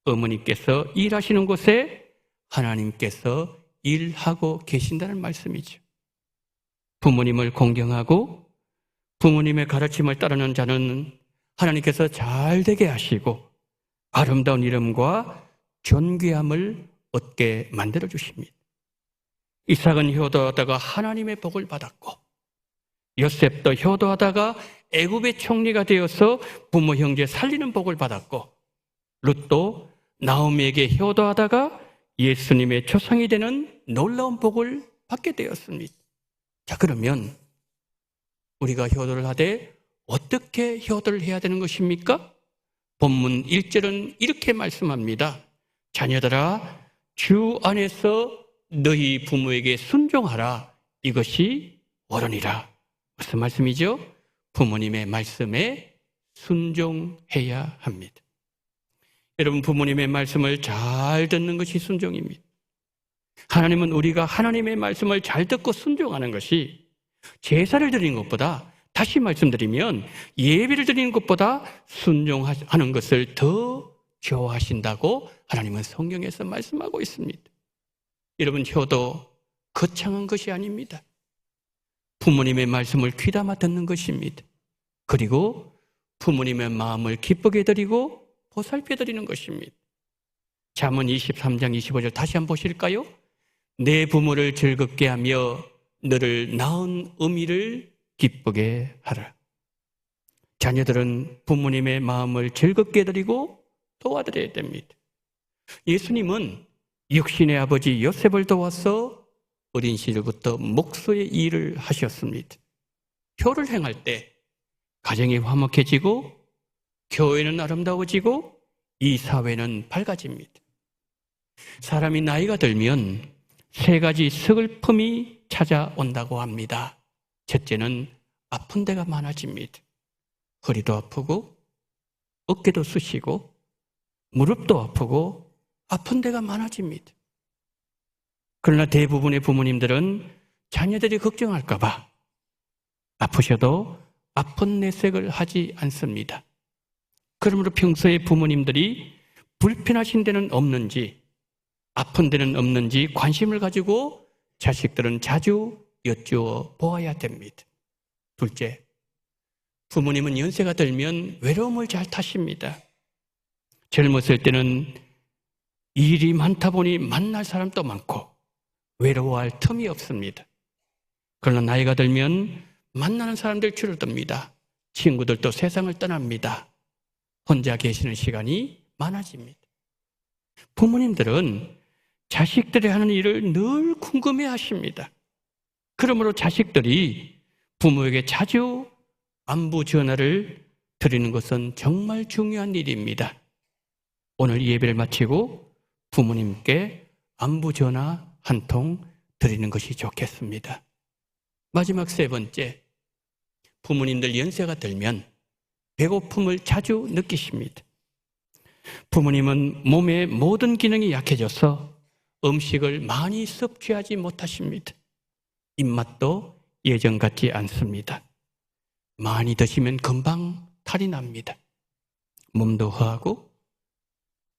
Speaker 5: 어머니께서 일하시는 곳에 하나님께서 일하고 계신다는 말씀이죠. 부모님을 공경하고 부모님의 가르침을 따르는 자는 하나님께서 잘 되게 하시고 아름다운 이름과 존귀함을 얻게 만들어 주십니다. 이삭은 효도하다가 하나님의 복을 받았고 요셉도 효도하다가 애굽의 총리가 되어서 부모 형제 살리는 복을 받았고 룻도 나오미에게 효도하다가 예수님의 조상이 되는 놀라운 복을 받게 되었습니다. 자, 그러면 우리가 효도를 하되 어떻게 효도를 해야 되는 것입니까? 본문 1절은 이렇게 말씀합니다. 자녀들아, 주 안에서 너희 부모에게 순종하라. 이것이 옳으니라. 무슨 말씀이죠? 부모님의 말씀에 순종해야 합니다. 여러분, 부모님의 말씀을 잘 듣는 것이 순종입니다. 하나님은 우리가 하나님의 말씀을 잘 듣고 순종하는 것이 제사를 드리는 것보다, 다시 말씀드리면 예배를 드리는 것보다 순종하는 것을 더 좋아하신다고 하나님은 성경에서 말씀하고 있습니다. 여러분, 효도 거창한 것이 아닙니다. 부모님의 말씀을 귀담아 듣는 것입니다. 그리고 부모님의 마음을 기쁘게 드리고 보살펴 드리는 것입니다. 잠언 23장 25절 다시 한번 보실까요? 내 부모를 즐겁게 하며 너를 낳은 어미를 기쁘게 하라. 자녀들은 부모님의 마음을 즐겁게 드리고 도와드려야 됩니다. 예수님은 육신의 아버지 요셉을 도와서 어린 시절부터 목소의 일을 하셨습니다. 효를 행할 때 가정이 화목해지고 교회는 아름다워지고 이 사회는 밝아집니다. 사람이 나이가 들면 세 가지 슬픔이 찾아온다고 합니다. 첫째는 아픈 데가 많아집니다. 허리도 아프고 어깨도 쑤시고 무릎도 아프고 아픈 데가 많아집니다. 그러나 대부분의 부모님들은 자녀들이 걱정할까 봐 아프셔도 아픈 내색을 하지 않습니다. 그러므로 평소에 부모님들이 불편하신 데는 없는지 아픈 데는 없는지 관심을 가지고 자식들은 자주 여쭈어 보아야 됩니다. 둘째, 부모님은 연세가 들면 외로움을 잘 타십니다. 젊었을 때는 일이 많다 보니 만날 사람도 많고 외로워할 틈이 없습니다. 그러나 나이가 들면 만나는 사람들 줄어듭니다. 친구들도 세상을 떠납니다. 혼자 계시는 시간이 많아집니다. 부모님들은 자식들이 하는 일을 늘 궁금해 하십니다. 그러므로 자식들이 부모에게 자주 안부 전화를 드리는 것은 정말 중요한 일입니다. 오늘 예배를 마치고 부모님께 안부 전화 한 통 드리는 것이 좋겠습니다. 마지막 세 번째, 부모님들 연세가 들면 배고픔을 자주 느끼십니다. 부모님은 몸의 모든 기능이 약해져서 음식을 많이 섭취하지 못하십니다. 입맛도 예전 같지 않습니다. 많이 드시면 금방 탈이 납니다. 몸도 허하고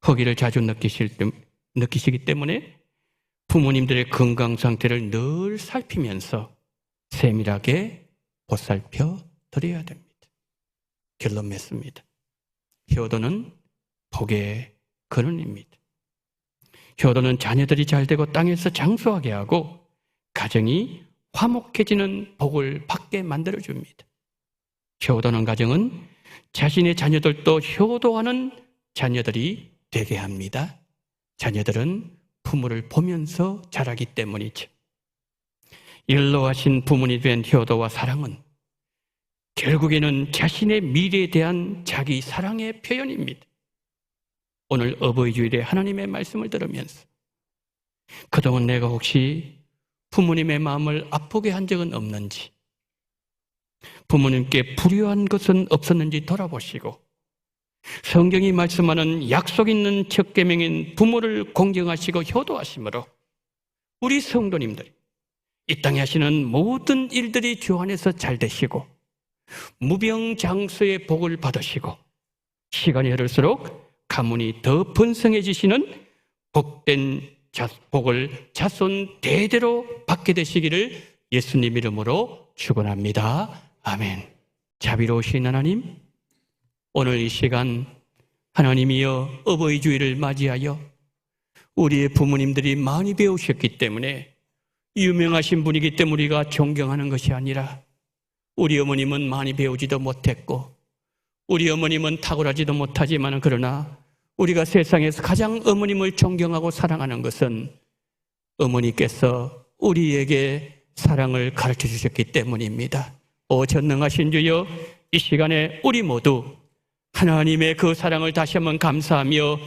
Speaker 5: 허기를 자주 느끼시기 때문에 부모님들의 건강 상태를 늘 살피면서 세밀하게 보살펴 드려야 됩니다. 결론 맺습니다. 효도는 복의 근원입니다. 효도는 자녀들이 잘되고 땅에서 장수하게 하고 가정이 화목해지는 복을 받게 만들어줍니다. 효도하는 가정은 자신의 자녀들도 효도하는 자녀들이 되게 합니다. 자녀들은 부모를 보면서 자라기 때문이죠. 연로하신 부모님에 대한 효도와 사랑은 결국에는 자신의 미래에 대한 자기 사랑의 표현입니다. 오늘 어버이 주일에 하나님의 말씀을 들으면서 그동안 내가 혹시 부모님의 마음을 아프게 한 적은 없는지, 부모님께 불효한 것은 없었는지 돌아보시고 성경이 말씀하는 약속 있는 첫 계명인 부모를 공경하시고 효도하심으로 우리 성도님들 이 땅에 하시는 모든 일들이 주 안에서 잘 되시고 무병장수의 복을 받으시고 시간이 흐를수록 가문이 더 번성해지시는 복된 복을 자손 대대로 받게 되시기를 예수님 이름으로 축원합니다. 아멘. 자비로우신 하나님, 오늘 이 시간 하나님이여 어버이 주일을 맞이하여 우리의 부모님들이 많이 배우셨기 때문에 유명하신 분이기 때문에 우리가 존경하는 것이 아니라 우리 어머님은 많이 배우지도 못했고 우리 어머님은 탁월하지도 못하지만 그러나 우리가 세상에서 가장 어머님을 존경하고 사랑하는 것은 어머니께서 우리에게 사랑을 가르쳐 주셨기 때문입니다. 오 전능하신 주여, 이 시간에 우리 모두 하나님의 그 사랑을 다시 한번 감사하며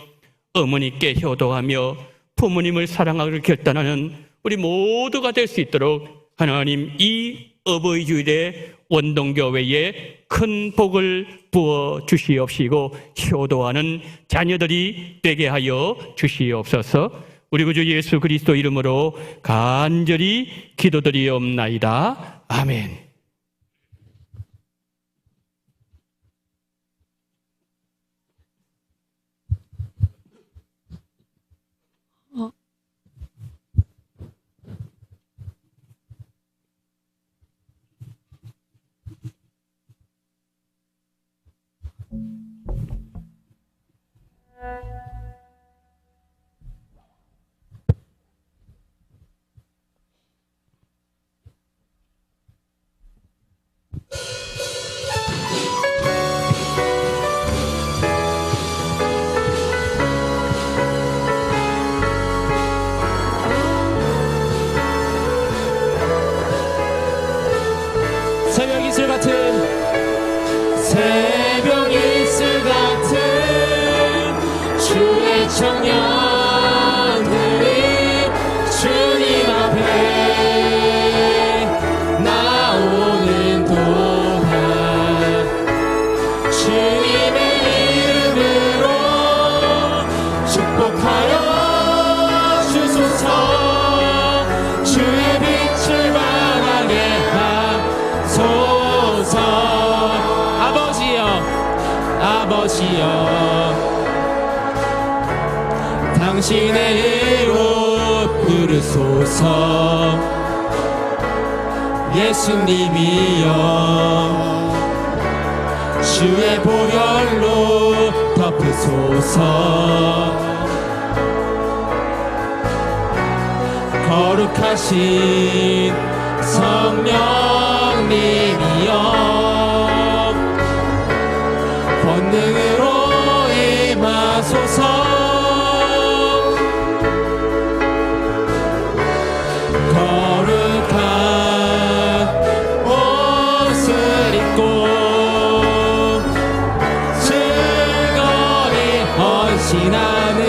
Speaker 5: 어머니께 효도하며 부모님을 사랑하기를 결단하는 우리 모두가 될 수 있도록 하나님 이 어버이 주일에 원동교회에 큰 복을 부어 주시옵시고 효도하는 자녀들이 되게 하여 주시옵소서. 우리 구주 예수 그리스도 이름으로 간절히 기도드리옵나이다. 아멘.
Speaker 1: 새벽 이슬 같은 주의 청년들이 주님 앞에 나오는 동안 주님의 이름으로 축복하여 주소서. 주의 빛을 바라게 하소서. 아버지여 당신의 이름 부르소서. 예수님이여 주의 보혈로 덮으소서. 거룩하신 성령님이여 권능으로 임하소서. 거룩한 옷을 입고 즐거이 헌신하는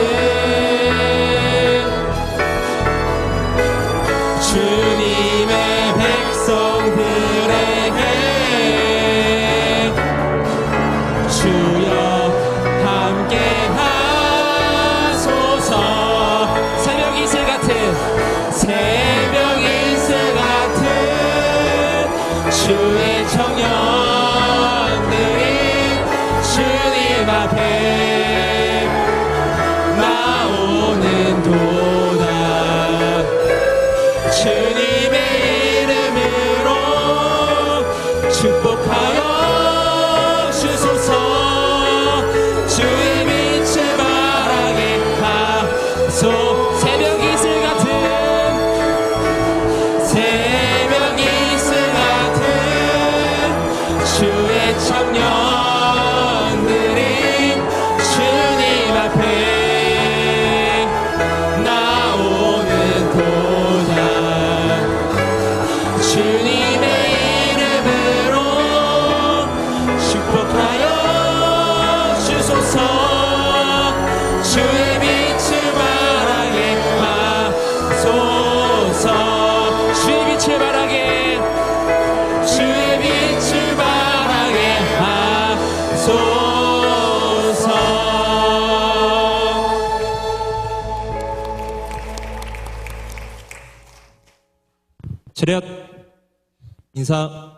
Speaker 1: 주님의 백성들에게 주의 청년들이 주님 앞에 나오는 도다. 주님의 이름으로 축복하여 주소서. 주의 빛을 바라게 하소. 새벽 이슬 같은 주의 청년들이 주님 앞에 나오는 도다. 주님의 이름으로 축복하여 주소서. 주의 빛을 바라게 하소서. 주의 빛을 바라게, 주의 빛을 바라게 하소서. 차렷 인사.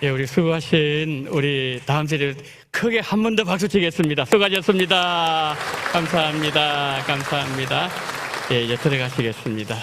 Speaker 5: 예, 우리 수고하신 우리 다음 세대 크게 한 번 더 박수 치겠습니다. 수고하셨습니다. 감사합니다. 감사합니다. 예, 이제 들어가시겠습니다.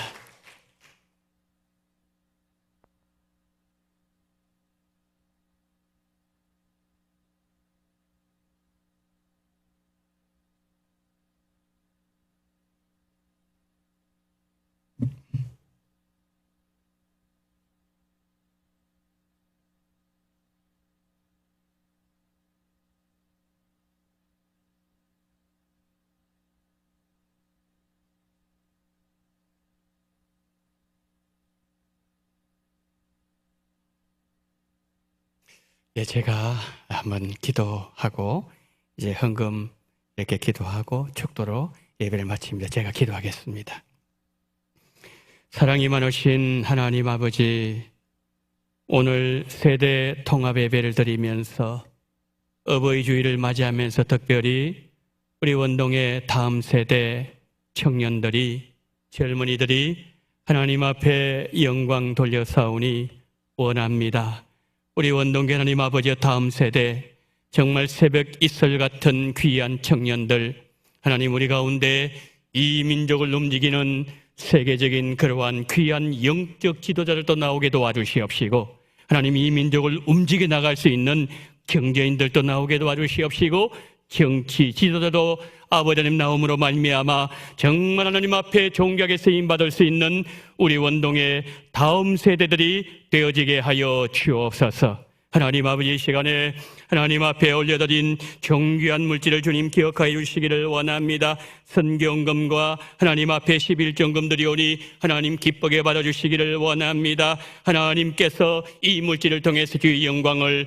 Speaker 5: 예, 제가 한번 기도하고 이제 헌금 이렇게 기도하고 축도로 예배를 마칩니다. 제가 기도하겠습니다. 사랑이 많으신 하나님 아버지, 오늘 세대 통합 예배를 드리면서 어버이 주일을 맞이하면서 특별히 우리 원동의 다음 세대 청년들이, 젊은이들이 하나님 앞에 영광 돌려사오니 원합니다. 우리 원동교 하나님 아버지의 다음 세대, 정말 새벽 이슬 같은 귀한 청년들, 하나님 우리 가운데 이 민족을 움직이는 세계적인 그러한 귀한 영적 지도자들도 나오게 도와주시옵시고, 하나님 이 민족을 움직여 나갈 수 있는 경제인들도 나오게 도와주시옵시고, 정치 지도자도 아버지 하나님 나옴으로 말미암아 정말 하나님 앞에 존귀하게 쓰임받을 수 있는 우리 원동의 다음 세대들이 되어지게 하여 주옵소서. 하나님 아버지, 이 시간에 하나님 앞에 올려드린 존귀한 물질을 주님 기억하여 주시기를 원합니다. 선경금과 하나님 앞에 11정금 드리오니 하나님 기쁘게 받아주시기를 원합니다. 하나님께서 이 물질을 통해서 주의 영광을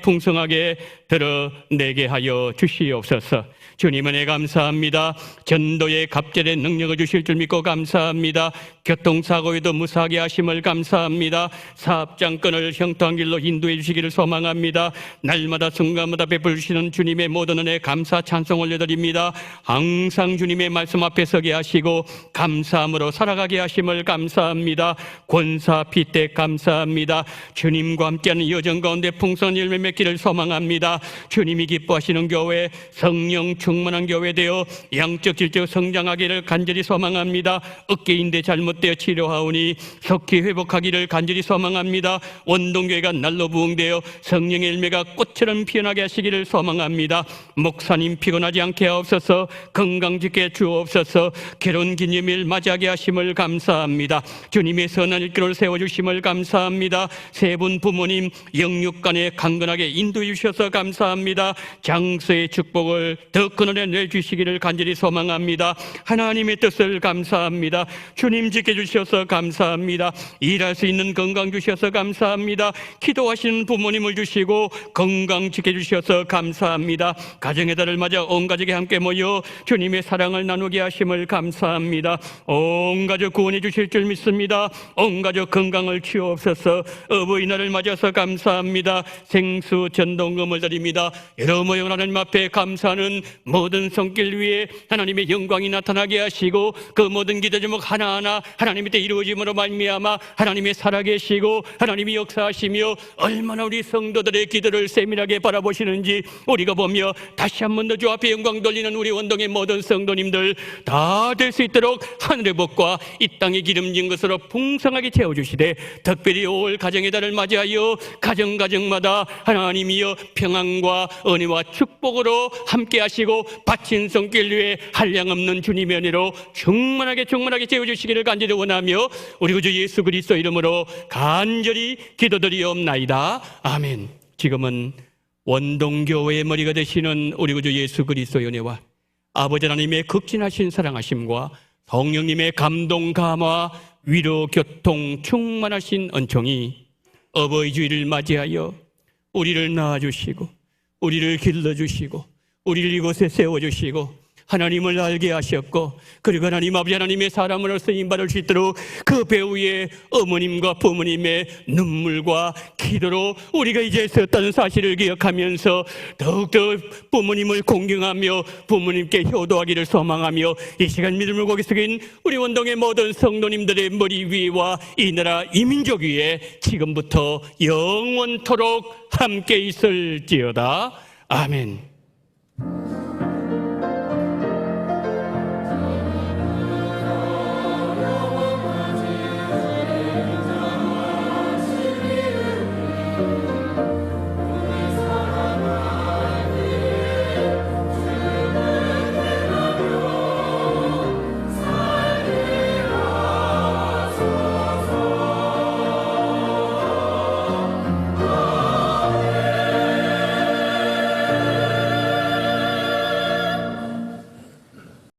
Speaker 5: 풍성하게 드러내게 하여 주시옵소서. 주님 은혜 감사합니다. 전도의 갑절의 능력을 주실 줄 믿고 감사합니다. 교통사고에도 무사하게 하심을 감사합니다. 사업장권을 형통한 길로 인도해 주시기를 소망합니다. 날마다 순간마다 베풀 주시는 주님의 모든 은혜 감사 찬송 올려드립니다. 항상 주님의 말씀 앞에 서게 하시고 감사함으로 살아가게 하심을 감사합니다. 권사 피대 감사합니다. 주님과 함께하는 여정 가운데 풍성한 열매 맺기를 소망합니다. 주님이 기뻐하시는 교회, 성령 충만한 교회 되어 양적 질적 성장하기를 간절히 소망합니다. 어깨인대 잘못되어 치료하오니 속히 회복하기를 간절히 소망합니다. 원동교회가 날로 부흥되어 성령의 열매가 꽃처럼 피어나게 하시기를 소망합니다. 목사님 피곤하지 않게 하옵소서. 건강짓게 주옵소서. 결혼 기념일 맞이하게 하심을 감사합니다. 주님의 선한 일꾼을 세워주심을 감사합니다. 세 분 부모님 영육간에 강건하게 인도해 주셔서 감사합니다. 장서의 축복을 더 끊어내 내주시기를 간절히 소망합니다. 하나님의 뜻을 감사합니다. 주님 지켜주셔서 감사합니다. 일할 수 있는 건강 주셔서 감사합니다. 기도하시는 부모님을 주시고 건강 지켜주셔서 감사합니다. 가정의 달을 맞아 온 가족이 함께 모여 주님의 사랑을 나누게 하심을 감사합니다. 온 가족 구원해 주실 줄 믿습니다. 온 가족 건강을 주옵소서. 어버이날을 맞아서 감사합니다. 생수 전동금을 드립니다. 여러 모형 하나님 앞에 감사하는 모든 손길 위에 하나님의 영광이 나타나게 하시고 그 모든 기도 제목 하나하나 하나님의 때 이루어짐으로 말미암아 하나님의 살아계시고 하나님이 역사하시며 얼마나 우리 성도들의 기도를 세밀하게 바라보시는지 우리가 보며 다시 한 번 더 주 앞에 영광 돌리는 우리 원동의 모든 성도님들 다 될 수 있도록 하늘의 복과 이 땅의 기름진 것으로 풍성하게 채워주시되 특별히 5월 가정의 달을 맞이하여 가정마다 하나님이여 평안과 은혜와 축복으로 함께 하시고 바친 손길 위에 한량없는 주님의 은혜로 충만하게 채워주시기를 간절히 원하며 우리 구주 예수 그리스도 이름으로 간절히 기도드리옵나이다. 아멘. 지금은 원동교회의 머리가 되시는 우리 구주 예수 그리스도의 은혜와 아버지 하나님의 극진하신 사랑하심과 성령님의 감동 감화 위로 교통 충만하신 은총이 어버이 주일을 맞이하여 우리를 낳아주시고 우리를 길러주시고 우리를 이곳에 세워주시고 하나님을 알게 하셨고 그리고 하나님 아버지 하나님의 사람으로 쓰임받을 수 있도록 그 배후에 어머님과 부모님의 눈물과 기도로 우리가 이제 섰다는 사실을 기억하면서 더욱더 부모님을 공경하며 부모님께 효도하기를 소망하며 이 시간 믿음을 고개 숙인 우리 원동의 모든 성도님들의 머리 위와 이 나라 이 민족 위에 지금부터 영원토록 함께 있을지어다. 아멘.